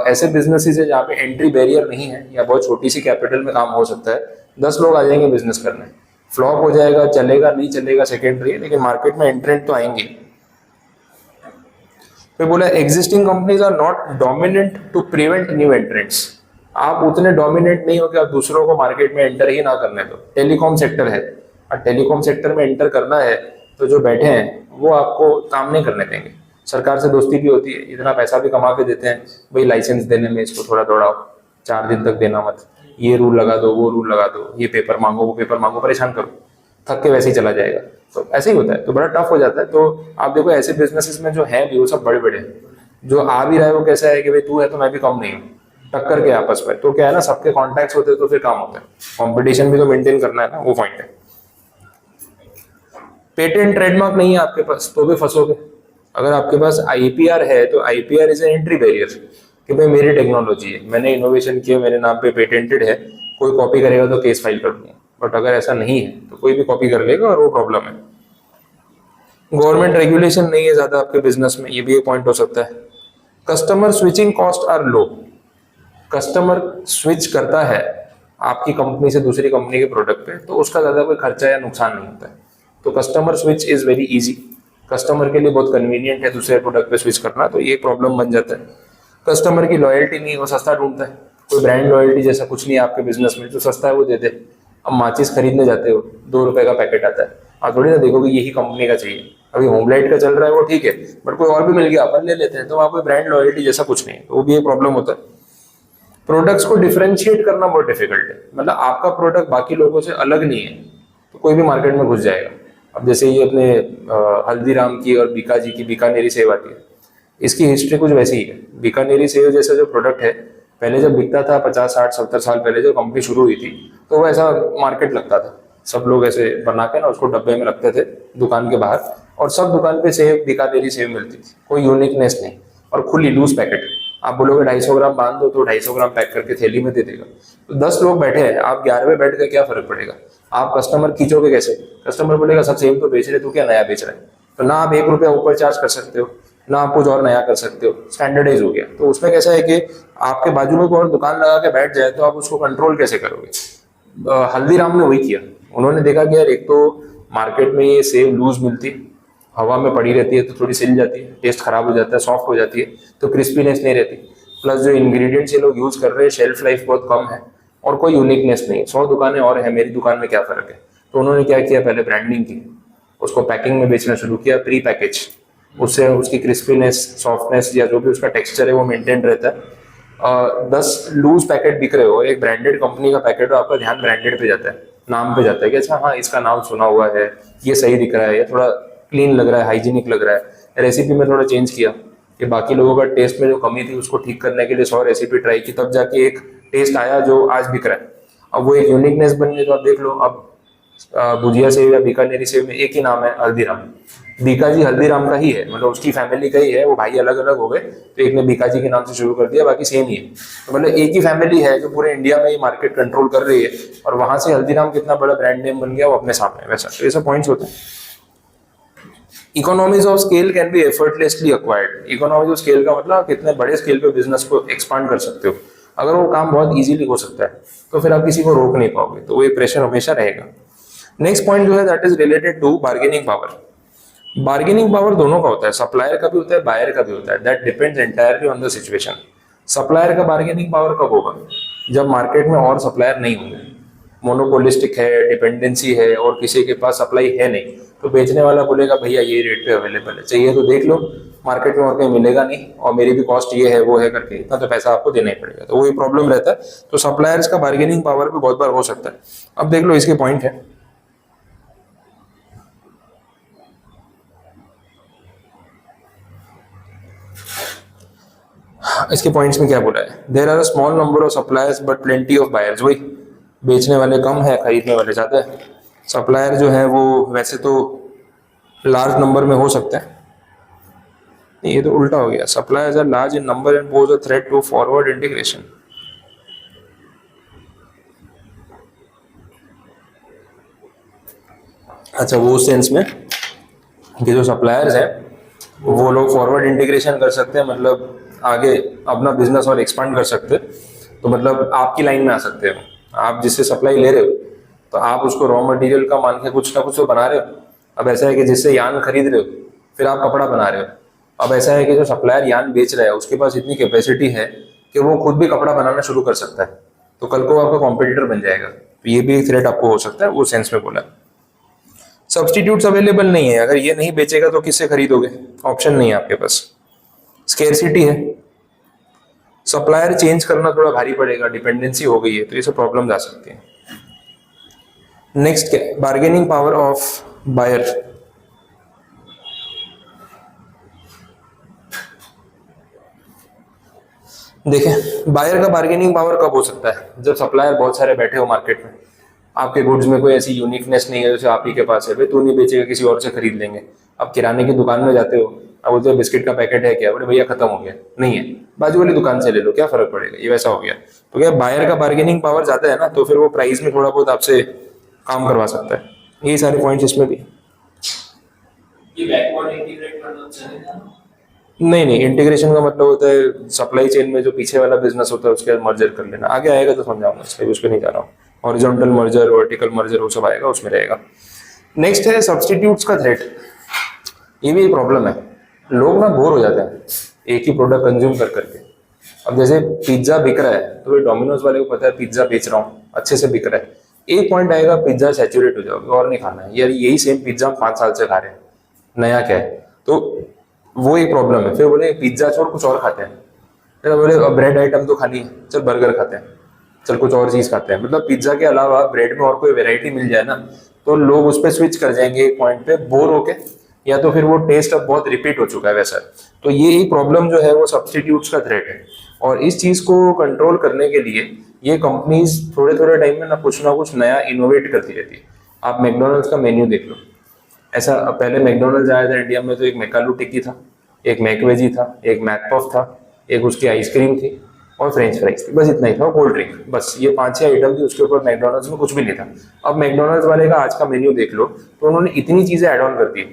ऐसे बिजनेसेस है जहाँ पे एंट्री बैरियर नहीं है या बहुत छोटी सी कैपिटल में काम हो सकता है, 10 लोग आ जाएंगे बिजनेस करने, फ्लॉप हो जाएगा, चलेगा नहीं चलेगा सेकेंडरी है, लेकिन मार्केट में एंट्रेंट तो आएंगे। फिर बोला existing companies are not dominant to prevent new entrants. आप उतने डोमिनेंट नहीं हो कि आप दूसरों को मार्केट में एंटर ही ना करने दो। टेलीकॉम सेक्टर है, और टेलीकॉम सेक्टर में एंटर करना है तो जो बैठे हैं वो आपको काम नहीं करने देंगे। सरकार से दोस्ती भी होती है, इतना पैसा भी कमा के देते हैं, भाई लाइसेंस देने में इसको थोड़ा दौड़ाओ, 4 दिन तक देना मत, ये रूल लगा दो, वो रूल लगा दो, ये पेपर मांगो, वो पेपर मांगो, परेशान करो, थक के वैसे ही चला जाएगा। तो ऐसे ही होता है, तो बड़ा टफ हो जाता है। तो आप देखो ऐसे बिजनेसेस में जो है भी वो सब बड़े बड़े हैं, जो आ भी रहा है वो कैसा है कि भाई तू है तो मैं भी कम नहीं हूँ, टक्कर के आपस में। तो क्या है ना, सबके कॉन्टैक्ट्स होते हैं तो फिर काम होता है, कंपटीशन भी तो मेंटेन करना है ना, वो पॉइंट है। पेटेंट ट्रेडमार्क नहीं है आपके पास तो भी फंसोगे। अगर आपके पास आईपीआर है तो IPR is a entry barrier, कि भाई मेरी टेक्नोलॉजी है, मैंने इनोवेशन किया, मेरे नाम पे पेटेंटेड है, कोई कॉपी करेगा तो केस फाइल कर दूंगा। बट अगर ऐसा नहीं है तो कोई भी कॉपी कर लेगा और वो प्रॉब्लम है। गवर्नमेंट रेगुलेशन नहीं है ज्यादा आपके बिजनेस में, ये भी एक पॉइंट हो सकता है। Customer switching cost are low. Customer switch करता है आपकी कंपनी से दूसरी कंपनी के प्रोडक्ट पे तो उसका ज्यादा कोई खर्चा या नुकसान नहीं होता है। तो customer switch is very easy, customer के लिए बहुत कन्वीनियंट है दूसरे प्रोडक्ट पे स्विच करना, तो ये प्रॉब्लम बन जाता है। कस्टमर की लॉयल्टी नहीं, वो सस्ता ढूंढता है, कोई ब्रांड लॉयल्टी जैसा कुछ नहीं है आपके बिजनेस में, जो सस्ता है वो दे दे। अब माचिस खरीदने जाते हो, 2 रुपए का पैकेट आता है, आप थोड़ी ना देखोगे यही कंपनी का चाहिए। अभी होमलाइट का चल रहा है वो ठीक है, बट कोई और भी मिल गया अपन ले लेते हैं, तो वहाँ पे ब्रांड लॉयल्टी जैसा कुछ नहीं है, तो वो भी एक प्रॉब्लम होता है। प्रोडक्ट्स को डिफरेंशिएट करना बहुत डिफिकल्ट है, मतलब आपका प्रोडक्ट बाकी लोगों से अलग नहीं है तो कोई भी मार्केट में घुस जाएगा। अब जैसे ये अपने हल्दीराम की और बीकाजी की बीकानेरी सेव आती है, इसकी हिस्ट्री कुछ वैसी ही है। बीकानेरी सेव जैसा जो प्रोडक्ट है, पहले जब बिकता था 50 60 70 साल पहले जब कंपनी शुरू हुई थी, तो वो ऐसा मार्केट लगता था, सब लोग ऐसे बना के ना उसको डब्बे में रखते थे दुकान के बाहर, और सब दुकान पे सेव बीकानेरी सेव मिलती थी, कोई यूनिकनेस नहीं, और खुली लूज पैकेट। आप बोलोगे 250 ग्राम बांध दो तो 250 ग्राम पैक करके थैली में दे देगा। तो 10 लोग बैठे हैं, आप 11वें बैठ के क्या फर्क पड़ेगा? आप कस्टमर खींचोगे कैसे? कस्टमर बोलेगा सब सेम तो बेच रहे, तू क्या नया बेच रहा है? तो ना आप 1 रुपया ऊपर चार्ज कर सकते हो, ना आप कुछ और नया कर सकते हो, स्टैंडर्डाइज हो गया। तो उसमें कैसा है कि आपके बाजू में कोई और दुकान लगा के बैठ जाए तो आप उसको कंट्रोल कैसे करोगे? हल्दीराम ने वही किया, उन्होंने देखा कि यार एक तो मार्केट में ये सेव लूज मिलती, हवा में पड़ी रहती है तो थोड़ी सिल जाती है, टेस्ट खराब हो जाता है, सॉफ्ट हो जाती है, तो क्रिस्पीनेस नहीं रहती, प्लस जो इंग्रेडिएंट्स ये लोग यूज कर रहे हैं शेल्फ लाइफ बहुत कम है, और कोई यूनिकनेस नहीं। 100 दुकानें और है, मेरी दुकान में क्या फर्क है? तो उन्होंने क्या किया, पहले ब्रांडिंग की, उसको पैकिंग में बेचना शुरू किया, प्री पैकेज, उससे उसकी क्रिस्पीनेस, सॉफ्टनेस या जो भी उसका टेक्सचर है वो मेंटेन रहता है। 10 लूज पैकेट बिक रहे हो, एक ब्रांडेड कंपनी का पैकेट हो, आपका ध्यान ब्रांडेड पे जाता है, नाम पे जाता है कि अच्छा हाँ इसका नाम सुना हुआ है, ये सही दिख रहा है, ये थोड़ा क्लीन लग रहा है, हाइजीनिक लग रहा है। रेसिपी में थोड़ा चेंज किया कि बाकी लोगों का टेस्ट में जो कमी थी उसको ठीक करने के लिए 100 रेसिपी ट्राई की, तब जाके एक टेस्ट आया जो आज बिक रहा है। अब वो एक यूनिकनेस बन गई, तो आप देख लो अब भुजिया सेव या बीकानेरी सेव में एक ही नाम है हल्दीराम, बीकाजी हल्दीराम का ही है, मतलब उसकी फैमिली का ही है, वो भाई अलग अलग हो गए तो एक ने बीकाजी के नाम से शुरू कर दिया, बाकी सेम ही है। तो मतलब एक ही फैमिली है जो पूरे इंडिया में ये मार्केट कंट्रोल कर रही है, और वहां से हल्दीराम कितना बड़ा ब्रांड नेम बन गया वो अपने सामने। वैसा तो ये सब पॉइंट्स होते हैं। Economies of scale can be effortlessly acquired. Economies of scale का मतलब कितने बड़े स्केल पे बिजनेस को एक्सपांड कर सकते हो। अगर वो काम बहुत इजीली हो सकता है तो फिर आप किसी को रोक नहीं पाओगे, तो वो एक प्रेशर हमेशा रहेगा। नेक्स्ट पॉइंट जो है that is related to bargaining power. Bargaining power दोनों का होता है, सप्लायर का भी होता है, बायर का भी होता है, that depends entirely on the situation. Supplier का बार्गेनिंग पावर कब होगा? जब मार्केट में और सप्लायर नहीं होंगे, मोनोपोलिस्टिक है, डिपेंडेंसी है और किसी के पास सप्लाई है नहीं, तो बेचने वाला बोलेगा भैया ये रेट पे अवेलेबल है, चाहिए तो देख लो, मार्केट में और कहीं मिलेगा नहीं, और मेरी भी कॉस्ट ये है वो है करके इतना तो पैसा आपको देना ही पड़ेगा, तो वही प्रॉब्लम रहता है। तो सप्लायर्स का बार्गेनिंग पावर भी बहुत बार हो सकता है। अब देख लो इसके पॉइंट है, इसके पॉइंट्स में क्या बोला है, there are a small number of suppliers but plenty of buyers. वही बेचने वाले कम है, खरीदने वाले ज्यादा है। सप्लायर जो है वो वैसे तो लार्ज नंबर में हो सकता है, ये तो उल्टा हो गया, suppliers are large in number and pose a threat to forward integration. अच्छा, वो सेंस में कि जो सप्लायर्स हैं वो लोग फॉरवर्ड इंटीग्रेशन कर सकते हैं, मतलब आगे अपना बिजनेस और एक्सपांड कर सकते हैं, तो मतलब आपकी लाइन में आ सकते हो। आप जिससे सप्लाई ले रहे हो तो आप उसको रॉ मटेरियल का मान के कुछ ना कुछ तो बना रहे हो। अब ऐसा है कि जिससे यान खरीद रहे हो फिर आप कपड़ा बना रहे हो। अब ऐसा है कि जो सप्लायर यान बेच रहा है उसके पास इतनी कैपेसिटी है कि वो खुद भी कपड़ा बनाना शुरू कर सकता है, तो कल को आपका कॉम्पिटिटर बन जाएगा, तो ये भी एक थ्रेट आपको हो सकता है, वो सेंस में बोला। सब्सटीट्यूट्स अवेलेबल नहीं है, अगर ये नहीं बेचेगा तो किससे खरीदोगे, ऑप्शन नहीं है आपके पास, स्केर्सिटी है, सप्लायर चेंज करना थोड़ा भारी पड़ेगा, डिपेंडेंसी हो गई है, तो ये सब प्रॉब्लम्स आ सकती हैं। नेक्स्ट क्या है, बार्गेनिंग पावर ऑफ बायर। देखें बायर का बार्गेनिंग पावर कब हो सकता है, जब सप्लायर बहुत सारे बैठे हो मार्केट में, आपके गुड्स में कोई ऐसी यूनिकनेस नहीं है जैसे आप ही के पास है, भाई तू नहीं बेचेगा किसी और से खरीद लेंगे। अब किराने की दुकान में जाते हो, अब बोलते हो बिस्किट का पैकेट है क्या, बोले भैया खत्म हो गया, नहीं है, बाजू वाली दुकान से ले लो, क्या फर्क पड़ेगा, ये वैसा हो गया। तो क्या बायर का बार्गेनिंग पावर ज्यादा है ना, तो फिर वो प्राइस में थोड़ा बहुत आपसे काम करवा सकता है। यही सारे पॉइंट्स इसमें भी।
ये बैकवर्ड इंटीग्रेट करना चलेगा?
नहीं, इंटीग्रेशन का मतलब होता है सप्लाई चेन में जो पीछे वाला बिजनेस होता है उसके साथ मर्जर कर लेना, आगे आएगा तो समझाऊंगा, उस पर नहीं जा रहा हूँ। हॉरिजॉन्टल मर्जर, वर्टिकल मर्जर वो सब आएगा, उसमें रहेगा। नेक्स्ट है सब्सटीट्यूट्स का थ्रेट। ये भी एक प्रॉब्लम है, लोग ना बोर हो जाते हैं एक ही प्रोडक्ट कंज्यूम कर करके। अब जैसे पिज्जा बिक रहा है तो डोमिनोज वाले को पता है पिज्जा बेच रहा हूँ, अच्छे से बिक रहा है, एक पॉइंट आएगा पिज्जा सैचुरेट हो जाएगा और नहीं खाना है यार, यही सेम पिज्जा हम 5 साल से खा रहे हैं, नया क्या है। तो वो एक प्रॉब्लम है। फिर बोले पिज्जा छोड़ कुछ और खाते हैं, फिर बोले ब्रेड आइटम तो खानी है, चल बर्गर खाते हैं, चल कुछ और चीज खाते हैं। मतलब पिज्जा के अलावा ब्रेड में और कोई वेराइटी मिल जाए ना तो लोग उस पर स्विच कर जाएंगे एक पॉइंट पे बोर होके, या तो फिर वो टेस्ट अब बहुत रिपीट हो चुका है वैसा। तो ये ही प्रॉब्लम जो है वो सब्सटीट्यूट्स का थ्रेट है। और इस चीज को कंट्रोल करने के लिए ये कंपनीज थोड़े थोड़े टाइम में ना कुछ नया इनोवेट करती रहती है। आप मैकडोनल्ड्स का मेन्यू देख लो, ऐसा पहले मैकडोनल्ड्स आया था इंडिया में तो एक मैकालू टिक्की था, एक मैकवेजी था, एक मैकपफ था, एक उसकी आइसक्रीम थी और फ्रेंच फ्राइज थी, बस इतना ही था, कोल्ड ड्रिंक, बस ये 5-6 आइटम थी, उसके ऊपर मैकडोनल्ड्स में कुछ भी नहीं था। अब मैकडोनल्ड्स वाले का आज का मेन्यू देख लो तो उन्होंने इतनी चीजें ऐड ऑन कर दी।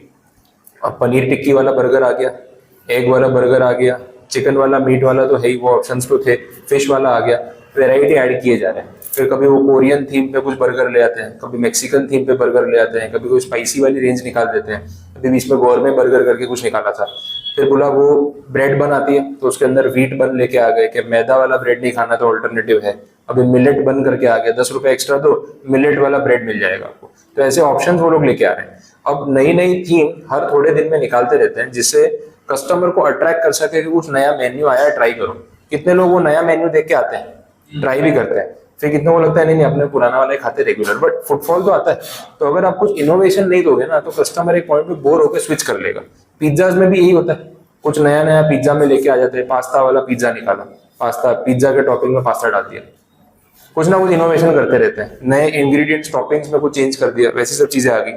अब पनीर टिक्की वाला बर्गर आ गया, एग वाला बर्गर आ गया, चिकन वाला मीट वाला तो है ही, वो ऑप्शंस तो थे, फिश वाला आ गया, वैरायटी ऐड किए जा रहे हैं। फिर कभी वो कोरियन थीम पे कुछ बर्गर ले आते हैं, कभी मैक्सिकन थीम पे बर्गर ले आते हैं, कभी कोई स्पाइसी वाली रेंज निकाल देते हैं, अभी बीच में गोरमे बर्गर करके कुछ निकाला था। फिर बोला वो ब्रेड बन आती है तो उसके अंदर व्हीट बन लेके आ गए कि मैदा वाला ब्रेड नहीं खाना तो ऑल्टरनेटिव है। अभी मिलेट बन करके आ गया, 10 रुपए एक्स्ट्रा तो मिलेट वाला ब्रेड मिल जाएगा आपको। तो ऐसे ऑप्शन वो लोग लेके आ रहे हैं। अब नई नई थीम हर थोड़े दिन में निकालते रहते हैं जिससे कस्टमर को अट्रैक्ट कर सके कि कुछ नया मेन्यू आया है, ट्राई करो। कितने लोग वो नया मेन्यू देख के आते हैं, ट्राई भी करते हैं, फिर कितने को लगता है नहीं नहीं अपने पुराना वाला ही खाते रेगुलर, बट फुटफॉल तो आता है। तो अगर आप कुछ इनोवेशन नहीं दोगे ना तो कस्टमर एक पॉइंट पे बोर होकर स्विच कर लेगा। पिज्जाज में भी यही होता है, कुछ नया नया पिज्जा में लेके आ जाते हैं, पास्ता वाला पिज्जा निकाला, पास्ता पिज्जा के टॉपिंग में पास्ता डाल दिया, कुछ ना कुछ इनोवेशन करते रहते हैं, नए इंग्रेडिएंट्स टॉपिंग्स में कुछ चेंज कर दिया, वैसी सब चीजें आ गई।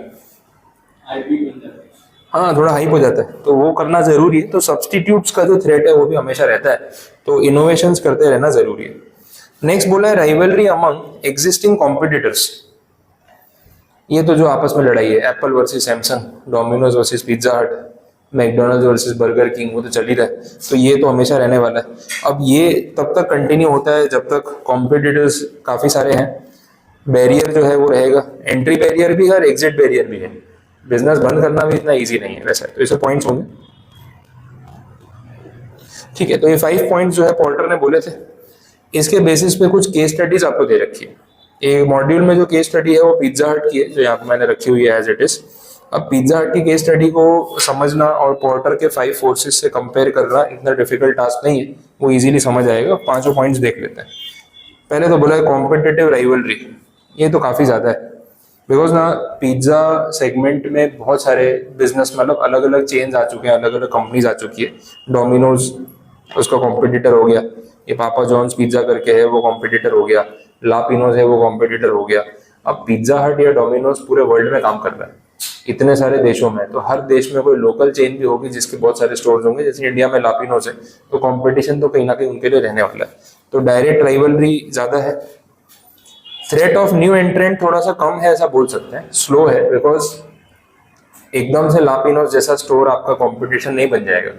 हाँ, थोड़ा हाइप हो जाता है तो वो करना जरूरी है। तो सब्सटीट्यूट्स का जो थ्रेट है वो भी हमेशा रहता है, तो इनोवेशंस करते रहना जरूरी है। नेक्स्ट बोला है राइवलरी अमंग एग्जिस्टिंग कॉम्पिटिटर्स। ये तो जो आपस में लड़ाई है, Apple versus Samsung, Domino's versus pizza हट, मैकडोनल्ड्स वर्सेस बर्गर किंग, वो तो चल ही रहा है, तो ये तो हमेशा रहने वाला है। अब ये तब तक कंटिन्यू होता है जब तक कॉम्पिटिटर्स काफी सारे हैं, बैरियर जो है वो रहेगा, एंट्री बैरियर भी है और एग्जिट बैरियर भी है। बिजनेस बंद करना भी इतना इजी नहीं है वैसे, तो इसे पॉइंट्स होंगे। ठीक है, तो ये 5 पॉइंट्स जो है पोर्टर ने बोले थे, इसके बेसिस पे कुछ केस स्टडीज आपको दे रखी है। एक मॉड्यूल में जो केस स्टडी है वो पिज्जा हट की है, जो यहाँ पे मैंने रखी हुई है एज इट इज। अब पिज्जा हट की केस स्टडी को समझना और पोर्टर के 5 फोर्सेस से कंपेयर करना इतना डिफिकल्ट टास्क नहीं है, वो इजीली समझ आएगा। 5 पॉइंट्स देख लेते हैं। पहले तो बोला है कॉम्पिटिटिव राइवलरी, ये तो काफी ज्यादा है, बिकॉज ना पिज्जा सेगमेंट में बहुत सारे बिजनेस, मतलब अलग अलग चेन्स आ चुके हैं, अलग अलग कंपनीज आ चुकी है। डोमिनोज उसका कॉम्पिटिटर हो गया, ये पापा जॉन्स पिज्जा करके है वो कॉम्पिटिटर हो गया, ला पिनोज है वो कॉम्पिटिटर हो गया। अब पिज्जा हट या डोमिनोज पूरे वर्ल्ड में काम कर रहा है, इतने सारे देशों में, तो हर देश में कोई लोकल चेन भी होगी जिसके बहुत सारे स्टोर्स होंगे। जैसे इंडिया में ला पिनोज है तो कंपटीशन तो कहीं ना कहीं उनके लिए रहने वाला है, तो डायरेक्ट राइवलरी ज्यादा है। थ्रेट ऑफ न्यू एंट्रेंट थोड़ा सा कम है ऐसा बोल सकते हैं, स्लो है, बिकॉज एकदम से ला पिनोज जैसा स्टोर आपका कंपटीशन नहीं बन जाएगा।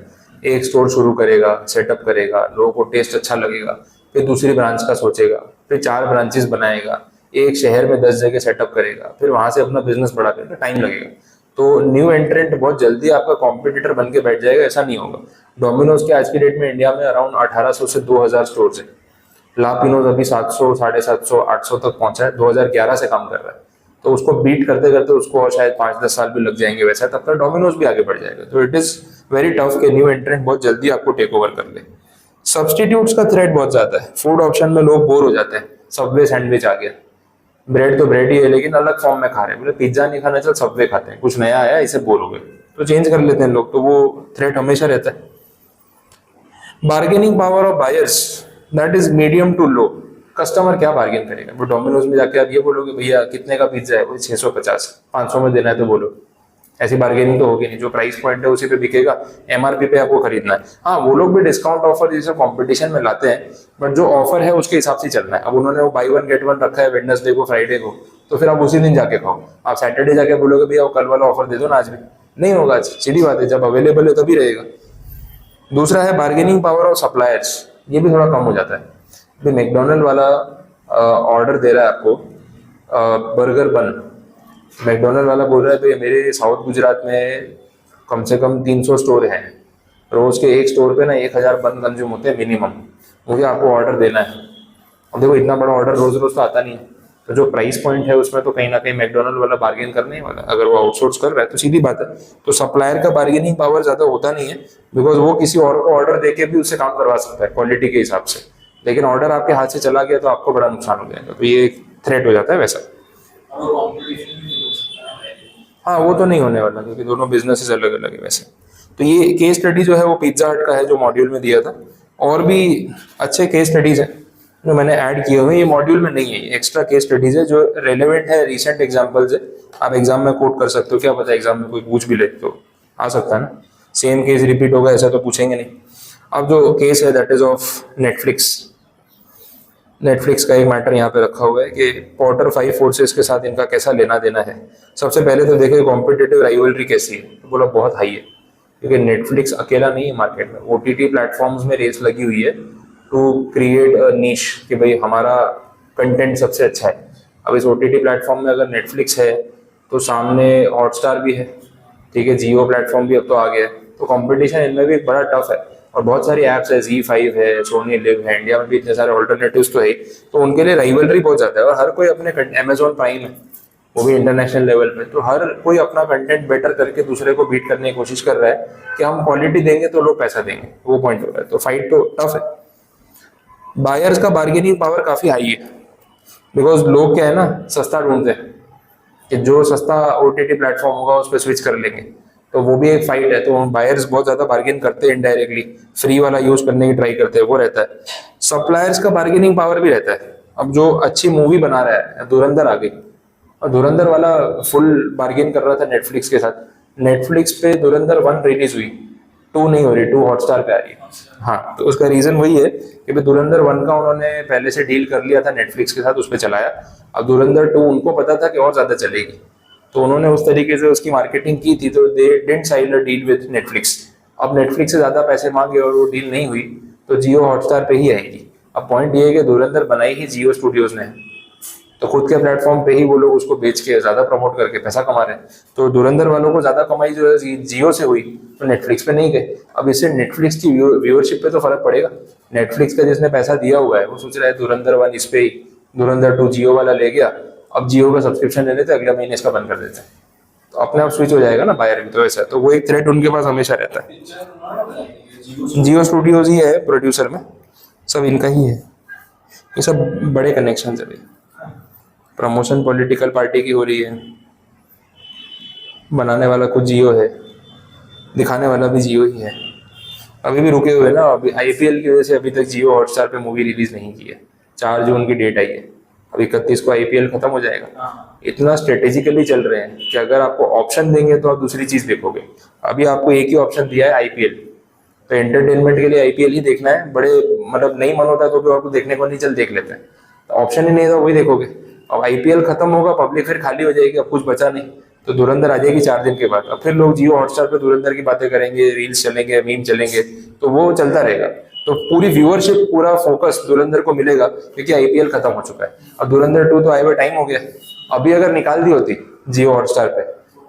एक स्टोर शुरू करेगा, सेटअप करेगा, लोगों को टेस्ट अच्छा लगेगा, फिर दूसरी ब्रांच का सोचेगा, फिर 4 ब्रांचेस बनाएगा, एक शहर में 10 जगह सेटअप करेगा, फिर वहां से अपना बिजनेस बढ़ा करेगा, टाइम लगेगा। तो न्यू एंट्रेंट बहुत जल्दी आपका कॉम्पिटिटर बन के बैठ जाएगा, ऐसा नहीं होगा। डोमिनोज के आज की डेट में इंडिया में अराउंड 1800 से 2000 स्टोर्स है। ला पिनोज अभी 700, 750, 800 तक पहुंचा है, 2011 से काम कर रहा है, तो उसको बीट करते करते उसको और शायद 5-10 साल भी लग जाएंगे वैसा, तब तक डोमिनोज भी आगे बढ़ जाएगा। तो इट इज वेरी टफ कि न्यू एंट्रेंट बहुत जल्दी आपको टेक ओवर कर ले। सब्सटीट्यूट्स का थ्रेट बहुत ज्यादा है, फूड ऑप्शन में लोग बोर हो जाते हैं। सबवे सैंडविच आ गया, ब्रेड तो ब्रेड ही है लेकिन अलग फॉर्म में खा रहे हैं, बोले पिज्जा नहीं खाना, चल सबवे खाते हैं, कुछ नया आया इसे बोर हो गए तो चेंज कर लेते हैं लोग, तो वो थ्रेट हमेशा रहता है। Bargaining power of buyers that is medium to low. Customer क्या बार्गेन करेगा, वो डोमिनोज में जाके आप ये बोलोगे भैया कितने का पिज्जा है, वो 650, 500 में देना है तो बोलो, ऐसी बार्गेनिंग तो होगी नहीं। जो प्राइस पॉइंट है उसी पे बिकेगा, एमआरपी पे आपको खरीदना है। हाँ, वो लोग भी डिस्काउंट ऑफर जैसे कंपटीशन में लाते हैं, बट जो ऑफर है उसके हिसाब से चलना है। अब उन्होंने वो बाई 1 गेट 1 रखा है वेडनेसडे को, फ्राइडे को, तो फिर आप उसी दिन जाके खाओ। आप सैटरडे जाके बोलोगे भैया वो कल वाला ऑफर दे दो ना, आज भी नहीं होगा, सीधी बात है, जब अवेलेबल है तभी रहेगा। दूसरा है बार्गेनिंग पावर ऑफ सप्लायर्स, ये भी थोड़ा कम हो जाता है। अभी मैकडोनल्ड वाला ऑर्डर दे रहा है आपको बर्गर बन मैकडोनल्ड वाला बोल रहा है तो मेरे साउथ गुजरात में कम से कम 300 स्टोर हैं, रोज के एक स्टोर पे ना 1000 बन कंज्यूम होते हैं मिनिमम। मुझे आपको ऑर्डर देना है, अब देखो इतना बड़ा ऑर्डर रोज रोज तो आता नहीं है, तो जो प्राइस पॉइंट है उसमें तो कहीं ना कहीं मैकडोनल्ड वाला बार्गेन करने ही वाला है। अगर वो आउटसोर्स कर रहा है तो सीधी बात है, तो सप्लायर का बार्गेनिंग पावर ज्यादा होता नहीं है, बिकॉज वो किसी और को ऑर्डर देके भी उससे काम करवा सकता है क्वालिटी के हिसाब से, लेकिन ऑर्डर आपके हाथ से चला गया तो आपको बड़ा नुकसान हो जाएगा, तो ये एक थ्रेट हो जाता है वैसा।
और कंपटीशन भी हो सकता है।
हाँ वो तो नहीं होने वाला क्योंकि दोनों बिजनेसेस अलग अलग है वैसे। तो ये केस स्टडी जो है वो पिज्जा हट का है जो मॉड्यूल में दिया था, और भी अच्छे केस स्टडीज हैं जो मैंने ऐड किए हुए हैं, ये मॉड्यूल में नहीं है, एक्स्ट्रा केस स्टडीज है जो रेलेवेंट है, रिसेंट एग्जांपल्स है, आप एग्जाम में कोट कर सकते हो, क्या पता एग्जाम में कोई पूछ भी ले तो आ सकता है ना, सेम केस रिपीट होगा ऐसा तो पूछेंगे नहीं। अब जो केस है that is of Netflix. Netflix का एक मैटर यहाँ पे रखा हुआ है कि पोर्टर 5 फोर्सेस के साथ इनका कैसा लेना देना है। सबसे पहले तो देखे कॉम्पिटिटिव राइवलरी कैसी है, तो बोला बहुत हाई है, क्योंकि नेटफ्लिक्स अकेला नहीं है मार्केट में, ओटीटी प्लेटफॉर्म्स में रेस लगी हुई है टू क्रिएट अ नीश कि भाई हमारा कंटेंट सबसे अच्छा है। अब इस ओटीटी प्लेटफॉर्म में अगर नेटफ्लिक्स है तो सामने हॉटस्टार भी है, ठीक है, जियो प्लेटफॉर्म भी अब तो आ गया है, तो कंपटीशन इनमें भी बड़ा टफ है। और बहुत सारी ऐप्स है, Z5 है, सोनी लिव है, इंडिया में भी इतने सारे ऑल्टरनेटिव्स तो है, तो उनके लिए राइवलरी बहुत ज्यादा है। और हर कोई अपने Amazon प्राइम है, वो भी इंटरनेशनल लेवल पे, तो हर कोई अपना कंटेंट बेटर करके दूसरे को बीट करने की कोशिश कर रहा है कि हम क्वालिटी देंगे तो लोग पैसा देंगे, वो पॉइंट हो रहा है, तो फाइट तो टफ है। बायर्स का बार्गेनिंग पावर काफी हाई है, बिकॉज लोग क्या है ना सस्ता ढूंढते हैं कि जो सस्ता ओटीटी प्लेटफॉर्म होगा उस पर स्विच कर लेंगे, तो वो भी एक फाइट है। तो बायर्स बहुत ज्यादा बार्गेन करते हैं, इनडायरेक्टली फ्री वाला यूज करने की ट्राई करते हैं, वो रहता है। सप्लायर्स का बार्गेनिंग पावर भी रहता है। अब जो अच्छी मूवी बना रहा है, धुरंधर आ गई और धुरंधर वाला फुल बार्गेन कर रहा था नेटफ्लिक्स के साथ, नेटफ्लिक्स पे धुरंधर 1 रिलीज हुई, 2 नहीं हो रही, 2 हॉटस्टार पे आ रही है। हाँ, तो उसका रीजन वही है कि भाई धुरंधर 1 का उन्होंने पहले से डील कर लिया था नेटफ्लिक्स के साथ, उस पर चलाया। अब धुरंधर 2 उनको पता था कि और ज्यादा चलेगी, तो उन्होंने उस तरीके से उसकी मार्केटिंग की थी, तो they didn't sign a deal with Netflix. अब नेटफ्लिक्स से ज्यादा पैसे मांगे और वो डील नहीं हुई, तो जियो हॉटस्टार पे ही आएगी। अब पॉइंट ये है कि धुरंधर बनाई ही जियो स्टूडियोज ने, तो खुद के प्लेटफॉर्म पे ही वो लोग उसको बेच के ज्यादा प्रमोट करके पैसा कमा रहे हैं। तो धुरंधर वालों को ज्यादा कमाई जो है जियो से हुई, तो नेटफ्लिक्स पे नहीं गए। अब इससे नेटफ्लिक्स की व्यूअरशिप पे तो फर्क पड़ेगा। नेटफ्लिक्स का जिसने पैसा दिया हुआ है वो सोच रहा है धुरंधर 1 इस पे ही, धुरंधर 2 जियो वाला ले गया, अब जियो का सब्सक्रिप्शन ले लेते, अगले महीने इसका बंद कर देते हैं, तो अपने आप स्विच हो जाएगा ना बायर भी, तो ऐसा है। तो वो एक थ्रेट उनके पास हमेशा रहता है। जियो स्टूडियोज ही है प्रोड्यूसर में, सब इनका ही है, ये सब बड़े कनेक्शन है। प्रमोशन पॉलिटिकल पार्टी की हो रही है, बनाने वाला कुछ जियो है, दिखाने वाला भी जियो ही है। अभी भी रुके हुए ना, अभी आईपीएल की वजह से अभी तक जियो हॉटस्टार पे मूवी रिलीज नहीं की है। 4 जून की डेट आई है, अभी 31 को आईपीएल खत्म हो जाएगा। इतना स्ट्रेटेजिकली चल रहे हैं कि अगर आपको ऑप्शन देंगे तो आप दूसरी चीज देखोगे। अभी आपको एक ही ऑप्शन दिया है आईपीएल, तो एंटरटेनमेंट के लिए आईपीएल ही देखना है, बड़े मतलब नहीं मन होता तो भी आपको देखने को नहीं, चल देख लेते हैं, तो ऑप्शन ही नहीं था वही देखोगे। अब आईपीएल खत्म होगा, पब्लिक फिर खाली हो जाएगी, अब कुछ बचा नहीं, तो धुरंधर आ जाएगी 4 दिन के बाद। अब फिर लोग जियो हॉटस्टार पे धुरंधर की बातें करेंगे, रील्स चलेंगे, मीम चलेंगे, तो वो चलता रहेगा। तो पूरी व्यूअरशिप, पूरा फोकस धुरंधर को मिलेगा क्योंकि आईपीएल खत्म हो चुका है। अब धुरंधर 2 तो आए हुए टाइम हो गया, अभी अगर निकाल दी होती जियो हॉटस्टार पे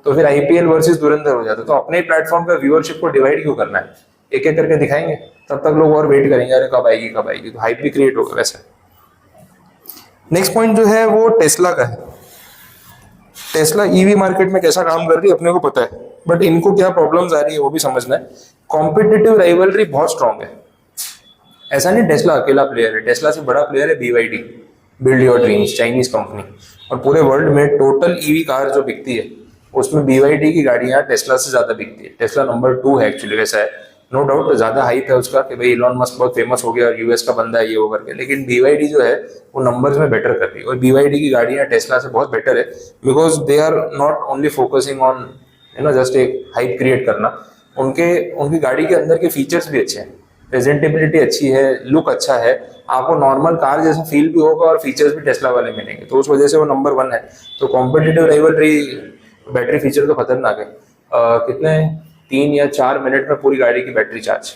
तो फिर आईपीएल वर्सेस धुरंधर हो जाता। तो अपने प्लेटफॉर्म पे व्यूअरशिप को डिवाइड क्यों करना है, एक एक करके दिखाएंगे, तब तक लोग और वेट करेंगे, अरे कब आएगी कब आएगी, तो हाइप भी क्रिएट होगा वैसे। नेक्स्ट पॉइंट जो है वो टेस्ला का है। टेस्ला ईवी मार्केट में कैसा काम कर रही है अपने को पता है, बट इनको क्या प्रॉब्लम्स आ रही है वो भी समझना है। कॉम्पिटिटिव राइवलरी बहुत स्ट्रांग है, ऐसा नहीं टेस्ला अकेला प्लेयर है, टेस्ला से बड़ा प्लेयर है BYD, build your dreams, Chinese company. और पूरे वर्ल्ड में टोटल ईवी कार जो बिकती है उसमें BYD की गाड़ियां टेस्ला से ज्यादा बिकती है। टेस्ला नंबर 2 है एक्चुअली, वैसा है, नो डाउट ज्यादा हाइप है उसका कि भाई इलॉन मस्क बहुत फेमस हो गया और यूएस का बंदा है ये वो करके, लेकिन BYD जो है वो नंबर्स में बेटर कर रही है। और BYD की गाड़ियां टेस्ला से बहुत बेटर है, because they are not only focusing on just एक हाइप क्रिएट करना, उनकी गाड़ी के अंदर के फीचर्स भी अच्छे हैं, प्रेजेंटेबिलिटी अच्छी है, लुक अच्छा है, आपको नॉर्मल कार जैसा फील भी होगा और फीचर्स भी टेस्ला वाले मिलेंगे, तो उस वजह से वो नंबर 1 है। तो कॉम्पिटिटिव राइवलरी, बैटरी फीचर तो खतरनाक है, कितने 3 या 4 मिनट में पूरी गाड़ी की बैटरी चार्ज,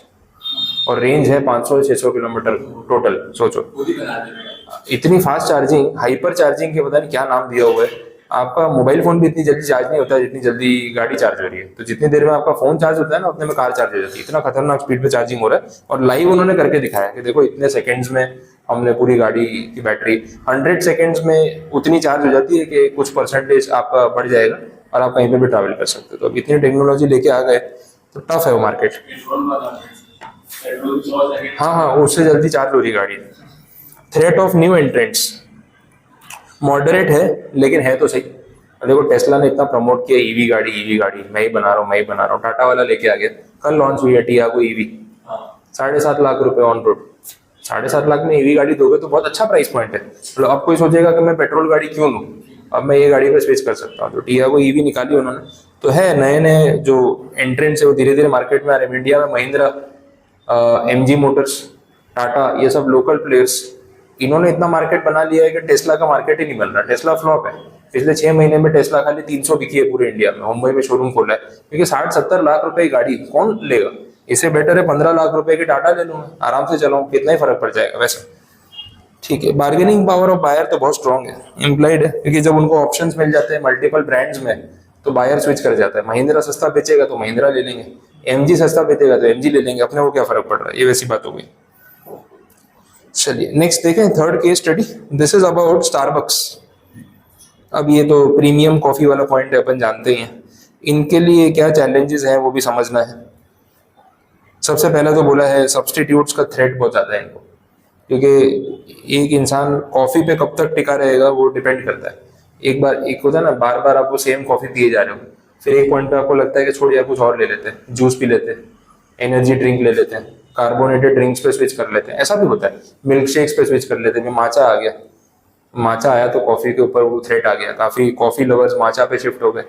और रेंज है 500-600 किलोमीटर टोटल। सोचो इतनी फास्ट चार्जिंग, हाइपर चार्जिंग के पता नहीं क्या नाम दिया हुआ है, आपका मोबाइल फोन भी इतनी जल्दी चार्ज नहीं होता है जितनी जल्दी गाड़ी चार्ज हो रही है। तो जितनी देर में आपका फोन चार्ज होता है ना उतने में कार चार्ज हो जाती है। इतना खतरनाक स्पीड पे चार्जिंग हो रहा है और लाइव उन्होंने करके दिखाया कि देखो इतने सेकंड्स में हमने पूरी गाड़ी की बैटरी 100 सेकंड्स में उतनी चार्ज हो जाती है कि कुछ परसेंटेज आपका बढ़ जाएगा और आप कहीं पे भी ट्रैवल कर सकते हो। तो अब इतनी टेक्नोलॉजी लेके आ गए तो टफ है वो मार्केट। हाँ हाँ, उससे जल्दी चार्ज हो रही गाड़ी। Threat of new entrants moderate है लेकिन है तो सही। देखो टेस्ला ने इतना प्रमोट किया ईवी गाड़ी मैं ही बना रहा हूँ टाटा वाला लेके आ गया। कल लॉन्च हुई है टियागो ईवी 7.5 लाख रुपए ऑन रोड। 7.5 लाख में ईवी गाड़ी दोगे तो बहुत अच्छा प्राइस पॉइंट है। मतलब अब कोई सोचेगा कि मैं पेट्रोल गाड़ी क्यों लूँ, अब मैं ये गाड़ी पे स्विच कर सकता हूँ। तो टियागो ईवी निकाली उन्होंने। तो है नए नए जो एंट्रेंट्स है वो धीरे धीरे मार्केट में आ रहे हैं। इंडिया में महिंद्रा, एमजी मोटर्स, टाटा, ये सब लोकल प्लेयर्स, इन्होंने इतना मार्केट बना लिया है कि टेस्ला का मार्केट ही नहीं बन रहा। टेस्ला फ्लॉप है। पिछले 6 महीने में टेस्ला खाली 300 बिकी है पूरे इंडिया में। मुंबई में शोरूम खोला है क्योंकि 60-70 लाख रुपए की गाड़ी कौन लेगा। इससे बेटर है 15 लाख रुपए की टाटा ले लूंगा, आराम से चलाऊं, कितना ही फर्क पड़ जाएगा वैसे। ठीक है, बार्गेनिंग पावर ऑफ बायर तो बहुत स्ट्रांग है, इम्प्लाइड है, क्योंकि जब उनको ऑप्शंस मिल जाते हैं मल्टीपल ब्रांड्स में तो बायर स्विच कर जाता है। महिंद्रा सस्ता बेचेगा तो महिंद्रा ले लेंगे, एमजी सस्ता बेचेगा तो एमजी ले लेंगे, अपने को क्या फर्क पड़ रहा है। ये वैसी बात हो गई। चलिए नेक्स्ट देखें, third case study. This is about Starbucks. अब ये तो प्रीमियम कॉफी वाला पॉइंट है, अपन जानते ही हैं। इनके लिए क्या चैलेंजेस हैं वो भी समझना है। सबसे पहले तो बोला है सब्सटीट्यूट्स का थ्रेट बहुत ज्यादा है इनको, क्योंकि एक इंसान कॉफी पे कब तक टिका रहेगा वो डिपेंड करता है। एक होता है ना, बार बार आप वो सेम कॉफी पिए जा रहे हो, फिर एक पॉइंट पे आपको लगता है कि छोड़ यार कुछ और ले लेते हैं, जूस पी लेते हैं, एनर्जी ड्रिंक ले लेते हैं, कार्बोनेटेड ड्रिंक्स पे स्विच कर लेते हैं। ऐसा भी होता है, मिल्क शेक्स पे स्विच कर लेते हैं। माचा आ गया, माचा आया तो कॉफी के ऊपर वो थ्रेट आ गया, काफी कॉफी लवर्स माचा पे शिफ्ट हो गए।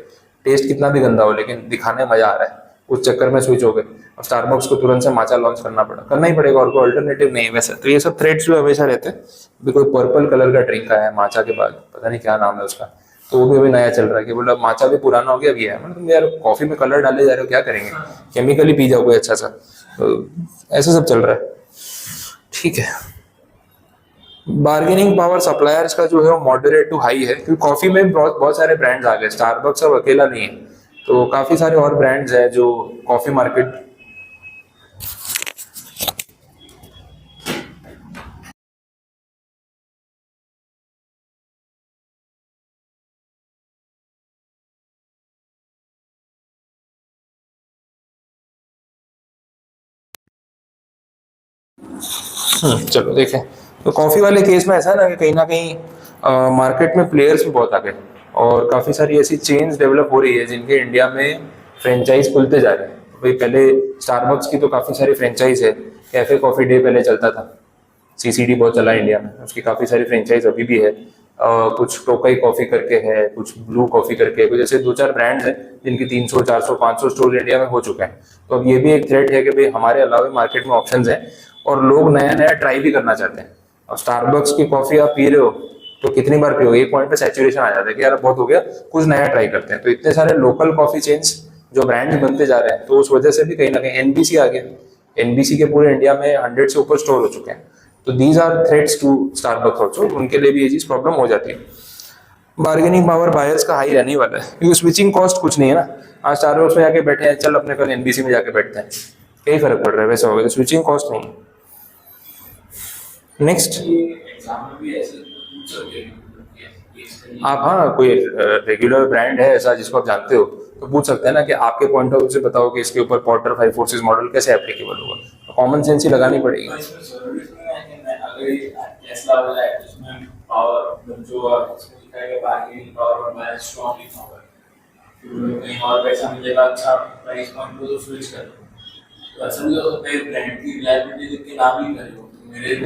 टेस्ट कितना भी गंदा हो लेकिन दिखाने में मजा आ रहा है, उस चक्कर में स्विच हो गए। अब स्टारबक्स को तुरंत से माचा लॉन्च करना ही पड़ेगा और कोई अल्टरनेटिव नहीं है वैसे। तो ये सब थ्रेट्स जो हमेशा रहते हैं। अभी कोई पर्पल कलर का ड्रिंक आया है माचा के बाद, पता नहीं क्या नाम है उसका, तो वो भी अभी नया चल रहा है कि बोला माचा भी पुराना हो गया, अभी है। मतलब तुम यार कॉफी में कलर डाले जा रहे हो, क्या करेंगे, केमिकली पी जाओ कोई अच्छा सा। तो ऐसा सब चल रहा है। ठीक है, बार्गेनिंग पावर सप्लायर्स का जो है वो मॉडरेट टू हाई है, क्योंकि कॉफी में बहुत सारे ब्रांड्स आ गए। स्टारबक्स अब अकेला नहीं है, तो काफी सारे और ब्रांड्स हैं जो कॉफी मार्केट चलो देखें। तो कॉफी वाले केस में ऐसा है ना कहीं मार्केट में प्लेयर्स भी बहुत आ गए और काफी सारी ऐसी चेन्स डेवलप हो रही है जिनके इंडिया में फ्रेंचाइज खुलते जा रहे हैं। भाई पहले स्टारबक्स की तो काफी सारी फ्रेंचाइज है, कैफे कॉफी डे पहले चलता था, सीसीडी बहुत चला इंडिया में, उसकी काफी सारी फ्रेंचाइज अभी भी है। कुछ टोकाई कॉफी करके है, कुछ ब्लू कॉफी करके, कुछ ऐसे 2-4 ब्रांड्स हैं जिनकी 300, 400, 500 स्टोर इंडिया में हो चुके हैं। तो अब ये भी एक थ्रेट है कि भाई हमारे अलावा मार्केट में ऑप्शंस हैं और लोग नया नया ट्राई भी करना चाहते हैं। अब स्टारबक्स की कॉफी आप पी रहे हो तो कितनी बार पियोगे, एक पॉइंट पे सैचुरेशन आ जाता है कि यार बहुत हो गया, कुछ नया ट्राई करते हैं। तो इतने सारे लोकल कॉफी चेन्स जो ब्रांड्स बनते जा रहे हैं, तो उस वजह से भी कहीं ना कहीं एनबीसी आ गया। एनबीसी के पूरे इंडिया में 100 से ऊपर स्टोर हो चुके हैं। तो these are threats to Starbucks also, उनके लिए भी ये चीज प्रॉब्लम हो जाती है। बार्गेनिंग पावर बायर्स का हाई रहने वाला है, क्योंकि स्विचिंग कॉस्ट कुछ नहीं है ना। आज स्टारबक्स में जाके बैठे हैं, चल अपने कल एनबीसी में जाके बैठते हैं, क्या ही फर्क पड़ रहा है, वैसा हो गया। तो स्विचिंग कॉस्ट नहीं है। नेक्स्ट, आप हाँ कोई रेगुलर ब्रांड है ऐसा जिसको आप जानते हो तो पूछ सकते हैं ना कि आपके पॉइंट ऑफ व्यू से बताओ कि इसके ऊपर पॉर्टर 5 फोर्सेस मॉडल कैसे एप्लीकेबल होगा। तो कॉमन सेंस ही लगानी पड़ेगी।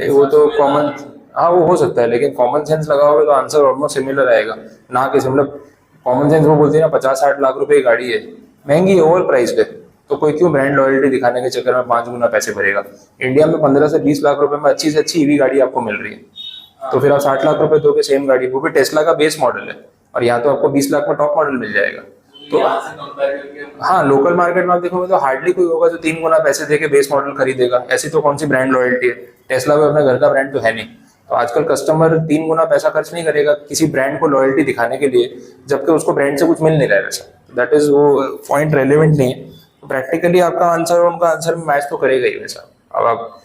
वो तो कॉमन, हाँ वो हो सकता है, लेकिन कॉमन सेंस लगाओगे तो आंसर ऑलमोस्ट सिमिलर आएगा ना। कि मतलब कॉमन सेंस वो बोलती है ना 50-60 लाख रुपए की गाड़ी है, महंगी है, ओवर प्राइस्ड है, तो कोई क्यों ब्रांड लॉयल्टी दिखाने के चक्कर में 5 गुना पैसे भरेगा। इंडिया में 15 से 20 लाख रुपए में अच्छी से अच्छी ईवी गाड़ी आपको मिल रही है, तो फिर आप 60 लाख रुपए दोगे सेम गाड़ी, वो भी टेस्ला का बेस मॉडल है, और यहाँ तो आपको 20 लाख में टॉप मॉडल मिल जाएगा। तो हाँ, लोकल मार्केट में आप देखोगे तो हार्डली कोई होगा जो 3 गुना पैसे देके बेस मॉडल खरीदेगा। ऐसी तो कौन सी ब्रांड लॉयल्टी है, टेस्ला भी अपने घर का ब्रांड तो है नहीं। तो आजकल कस्टमर 3 गुना पैसा खर्च नहीं करेगा किसी ब्रांड को लॉयल्टी दिखाने के लिए, जबकि उसको ब्रांड से कुछ मिल नहीं रहा है वैसा। दैट इज वो पॉइंट रेलिवेंट नहीं है। प्रैक्टिकली आपका आंसर और उनका आंसर में मैच तो करेगा ही वैसा। अब आप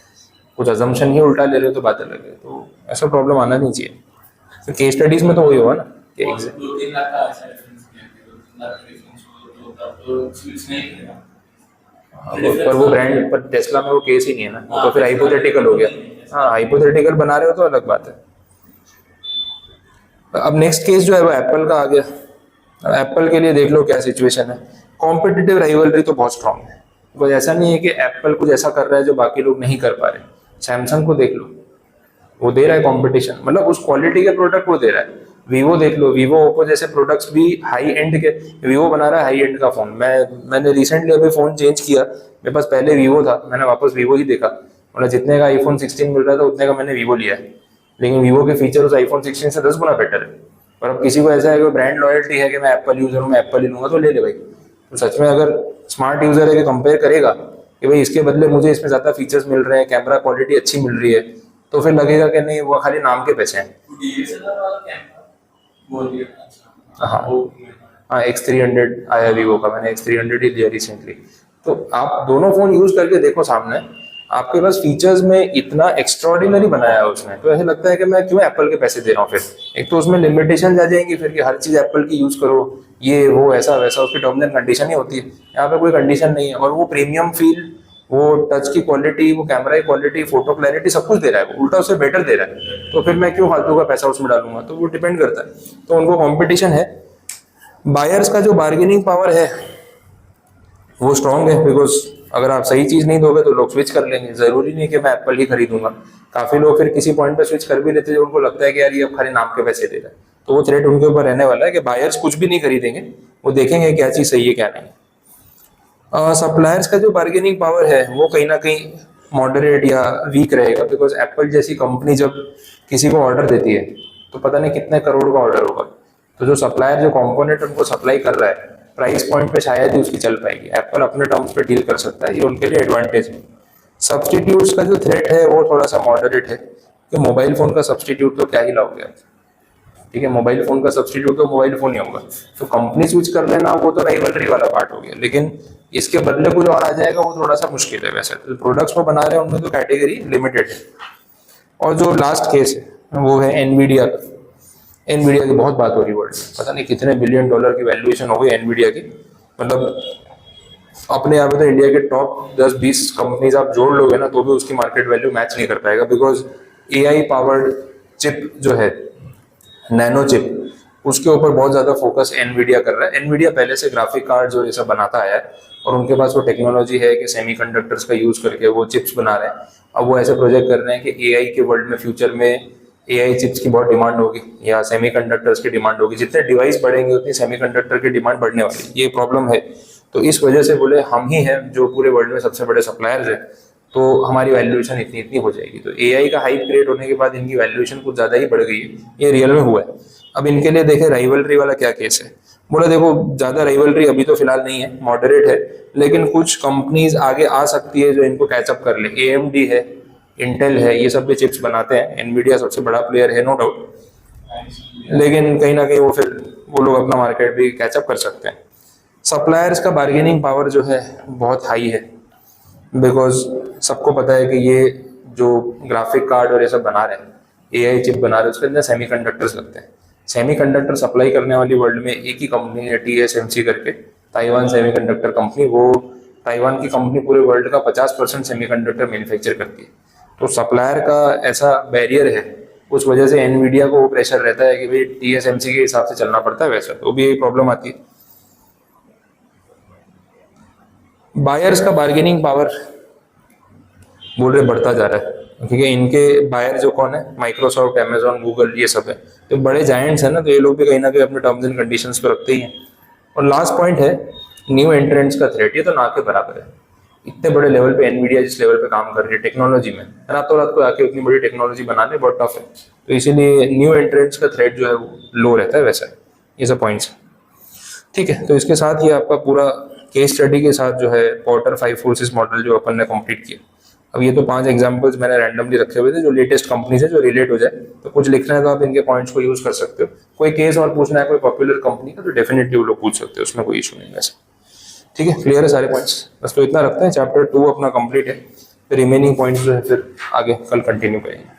कुछ अजम्पशन ही उल्टा ले रहे हो तो बात अलग है, तो ऐसा प्रॉब्लम आना नहीं चाहिए। तो केस स्टडीज में तो वही होगा ना कि
और 2-3 लाख का ऐसा डिफरेंस नहीं है, 2-3 लाख का डिफरेंस हो तो तब तो स्विच नहीं करेगा।
पर वो ब्रांड पर टेस्ला में वो केस ही नहीं है ना, वो तो फिर हाइपोथेटिकल हो गया। हाँ, हाइपोथेटिकल बना रहे हो तो अलग बात है। अब नेक्स्ट केस जो है वो एप्पल का आ गया। अब एप्पल के लिए देख लो क्या सिचुएशन है। कॉम्पिटिटिव राइवलरी तो बहुत स्ट्रांग है, कुछ ऐसा नहीं है कि एप्पल कुछ ऐसा कर रहा है जो बाकी लोग नहीं कर पा रहे। सैमसंग को देख लो, वो दे रहा है कंपटीशन, मतलब उस क्वालिटी के प्रोडक्ट वो दे रहा है। वीवो देख लो, वीवो ओप्पो जैसे प्रोडक्ट्स भी हाई एंड के, वीवो बना रहा है हाई एंड का फोन। मैंने रिसेंटली अभी फोन चेंज किया, मेरे पास पहले वीवो था, मैंने वापस वीवो ही देखा, मतलब जितने का आईफोन 16 मिल रहा था उतने का मैंने वीवो लिया है। लेकिन वीवो के फीचर उस आईफोन 16 से 10 गुना बेटर है। और अब किसी को ऐसा है कि ब्रांड लॉयल्टी है कि मैं एप्पल यूजर हूँ, मैं एप्पल ही लूंगा, तो ले ले भाई। तो सच में अगर स्मार्ट यूजर है कि कंपेयर करेगा कि भाई इसके बदले मुझे इसमें ज्यादा फीचर्स मिल रहे हैं, कैमरा क्वालिटी अच्छी मिल रही है, तो फिर लगेगा कि नहीं वो खाली नाम के पैसे हैं।
डीएसएलआर वाला कैमरा वो लिया। अच्छा
हाँ हाँ, X300 आया वीवो का, मैंने X300 ही लिया रिसेंटली। तो आप दोनों फोन यूज करके देखो सामने, आपके पास फीचर्स में इतना एक्स्ट्रॉर्डिनरी बनाया है उसने, तो ऐसे लगता है कि मैं क्यों एप्पल के पैसे दे रहा हूँ। फिर एक तो उसमें लिमिटेशन आ जाएंगी फिर कि हर चीज एप्पल की यूज करो, ये वो ऐसा वैसा, उसकी टर्म्स एंड कंडीशन ही होती है। यहाँ पे कोई कंडीशन नहीं है, और वो प्रीमियम फील, वो टच की क्वालिटी, वो कैमरा की क्वालिटी, फोटो क्लैरिटी, सब कुछ दे रहा है, वो उल्टा उससे बेटर दे रहा है। तो फिर मैं क्यों फालतू का पैसा उसमें डालूंगा। तो वो डिपेंड करता है, तो उनको कॉम्पिटिशन है। बायर्स का जो बार्गेनिंग पावर है वो स्ट्रांग है, बिकॉज अगर आप सही चीज नहीं दोगे तो लोग स्विच कर लेंगे। जरूरी नहीं कि मैं एप्पल ही खरीदूंगा, काफी लोग फिर किसी पॉइंट पे स्विच कर भी लेते हैं जब उनको लगता है कि यार ये अब खाली नाम के पैसे दे रहा है। तो वो थ्रेट उनके ऊपर रहने वाला है कि बायर्स कुछ भी नहीं खरीदेंगे, वो देखेंगे क्या चीज सही है क्या नहीं। सप्लायर्स का जो बार्गेनिंग पावर है वो कहीं ना कहीं मॉडरेट या वीक रहेगा, बिकॉज एप्पल जैसी कंपनी जब किसी को ऑर्डर देती है तो पता नहीं कितने करोड़ का ऑर्डर होगा। तो जो सप्लायर जो कंपोनेंट उनको सप्लाई कर रहा है, प्राइस पॉइंट पे शायद ही उसकी चल पाएगी। एप्पल अपने टर्म्स पे डील कर सकता है, ये उनके लिए एडवांटेज है। सब्सटीट्यूट्स का जो थ्रेट है वो थोड़ा सा मॉडरेट है, कि मोबाइल फोन का सब्सटीट्यूट तो क्या ही लाओगे आप। ठीक है, मोबाइल फोन का सब्सटीट्यूट तो मोबाइल फोन ही होगा। तो कंपनी स्विच कर लेना वो तो राइवलरी वाला पार्ट हो गया, लेकिन इसके बदले कुछ और आ जाएगा वो थोड़ा सा मुश्किल है। वैसे तो प्रोडक्ट्स को बना रहे हैं उनमें तो कैटेगरी लिमिटेड है। और जो लास्ट केस है वो है एनवीडिया का। एनवीडिया की बहुत बात हो रही है वर्ल्ड में, पता नहीं कितने बिलियन डॉलर की वैल्यूएशन हो गई एनवीडिया की। मतलब अपने यहाँ पे तो इंडिया के टॉप 10-20 कंपनीज आप जोड़ लोगे ना तो भी उसकी मार्केट वैल्यू मैच नहीं कर पाएगा, बिकॉज एआई पावर्ड चिप जो है, नैनो चिप, उसके ऊपर बहुत ज्यादा फोकस एनवीडिया कर रहा है। एनवीडिया पहले से ग्राफिक कार्ड्स और ये सब बनाता आया है, और उनके पास वो टेक्नोलॉजी है कि सेमीकंडक्टर्स का यूज करके वो चिप्स बना रहे हैं। अब वो ऐसे प्रोजेक्ट कर रहे हैं कि एआई के वर्ल्ड में फ्यूचर में एआई चिप्स की बहुत डिमांड होगी या सेमीकंडक्टर्स की डिमांड होगी। जितने डिवाइस बढ़ेंगे उतनी सेमीकंडक्टर की डिमांड बढ़ने वाली, ये प्रॉब्लम है। तो इस वजह से बोले हम ही हैं जो पूरे वर्ल्ड में सबसे बड़े सप्लायर्स हैं, तो हमारी वैल्यूएशन इतनी इतनी हो जाएगी। तो एआई का हाइप क्रिएट होने के बाद इनकी वैल्यूएशन कुछ ज्यादा ही बढ़ गई है, ये रियल में हुआ है। अब इनके लिए देखे राइवलरी वाला क्या केस है। बोला देखो ज्यादा राइवलरी अभी तो फिलहाल नहीं है, मॉडरेट है, लेकिन कुछ कंपनीज आगे आ सकती है जो इनको कैचअप कर ले। एएमडी है, इंटेल है, ये सब भी चिप्स बनाते हैं। एनवीडिया सबसे बड़ा प्लेयर है नो डाउट, लेकिन कहीं ना कहीं वो लोग अपना मार्केट भी कैचअप कर सकते हैं। सप्लायर्स का बार्गेनिंग पावर जो है बहुत हाई है, बिकॉज सबको पता है कि ये जो ग्राफिक कार्ड और ये सब बना रहे हैं, एआई चिप बना रहे हैं, उसके अंदर सेमीकंडक्टर्स लगते हैं। सेमीकंडक्टर सप्लाई करने वाली वर्ल्ड में एक ही कंपनी है, TSMC करके, ताइवान सेमीकंडक्टर कंपनी। वो ताइवान की कंपनी पूरे वर्ल्ड का 50% सेमीकंडक्टर मैन्युफैक्चर करती है। तो सप्लायर का ऐसा बैरियर है, उस वजह से एनवीडिया को वो प्रेशर रहता है कि भाई TSMC के हिसाब से चलना पड़ता है, वैसा तो भी यही प्रॉब्लम आती है। बायर्स का बार्गेनिंग पावर बोल रहे बढ़ता जा रहा है, क्योंकि इनके बायर जो कौन है, माइक्रोसॉफ्ट, अमेजॉन, गूगल, ये सब है, तो बड़े जायंट्स हैं ना, तो ये लोग भी कहीं ना कहीं अपने टर्म्स एंड कंडीशंस पे रखते ही हैं। और लास्ट पॉइंट है न्यू एंट्रेंट्स का थ्रेट, ये तो ना के बराबर है। इतने बड़े लेवल पे एनवीडिया जिस लेवल पे काम कर रही है टेक्नोलॉजी में, रातों रात को आके उतनी बड़ी टेक्नोलॉजी बनाने बहुत टफ है, तो इसीलिए न्यू एंट्रेंट्स का थ्रेट जो है वो लो रहता है। वैसा ये सब पॉइंट्स है, ठीक है। तो इसके साथ ही आपका पूरा केस स्टडी के साथ जो है पोर्टर 5 फोर्सेस मॉडल जो अपन ने कंप्लीट किया, अब ये तो 5 एग्जांपल्स मैंने रैंडमली रखे हुए थे जो लेटेस्ट कंपनी से जो रिलेट हो जाए, तो कुछ लिखना है तो आप इनके पॉइंट्स को यूज कर सकते हो। कोई केस और पूछना है कोई पॉपुलर कंपनी का तो डेफिनेटली वो लोग पूछ सकते हो, उसमें कोई इशू नहीं है वैसे। ठीक है, क्लियर है सारे पॉइंट्स? बस तो इतना रखते हैं, चैप्टर 2 अपना कंप्लीट है, फिर रिमेनिंग पॉइंट्स जो है फिर आगे कल कंटिन्यू करेंगे।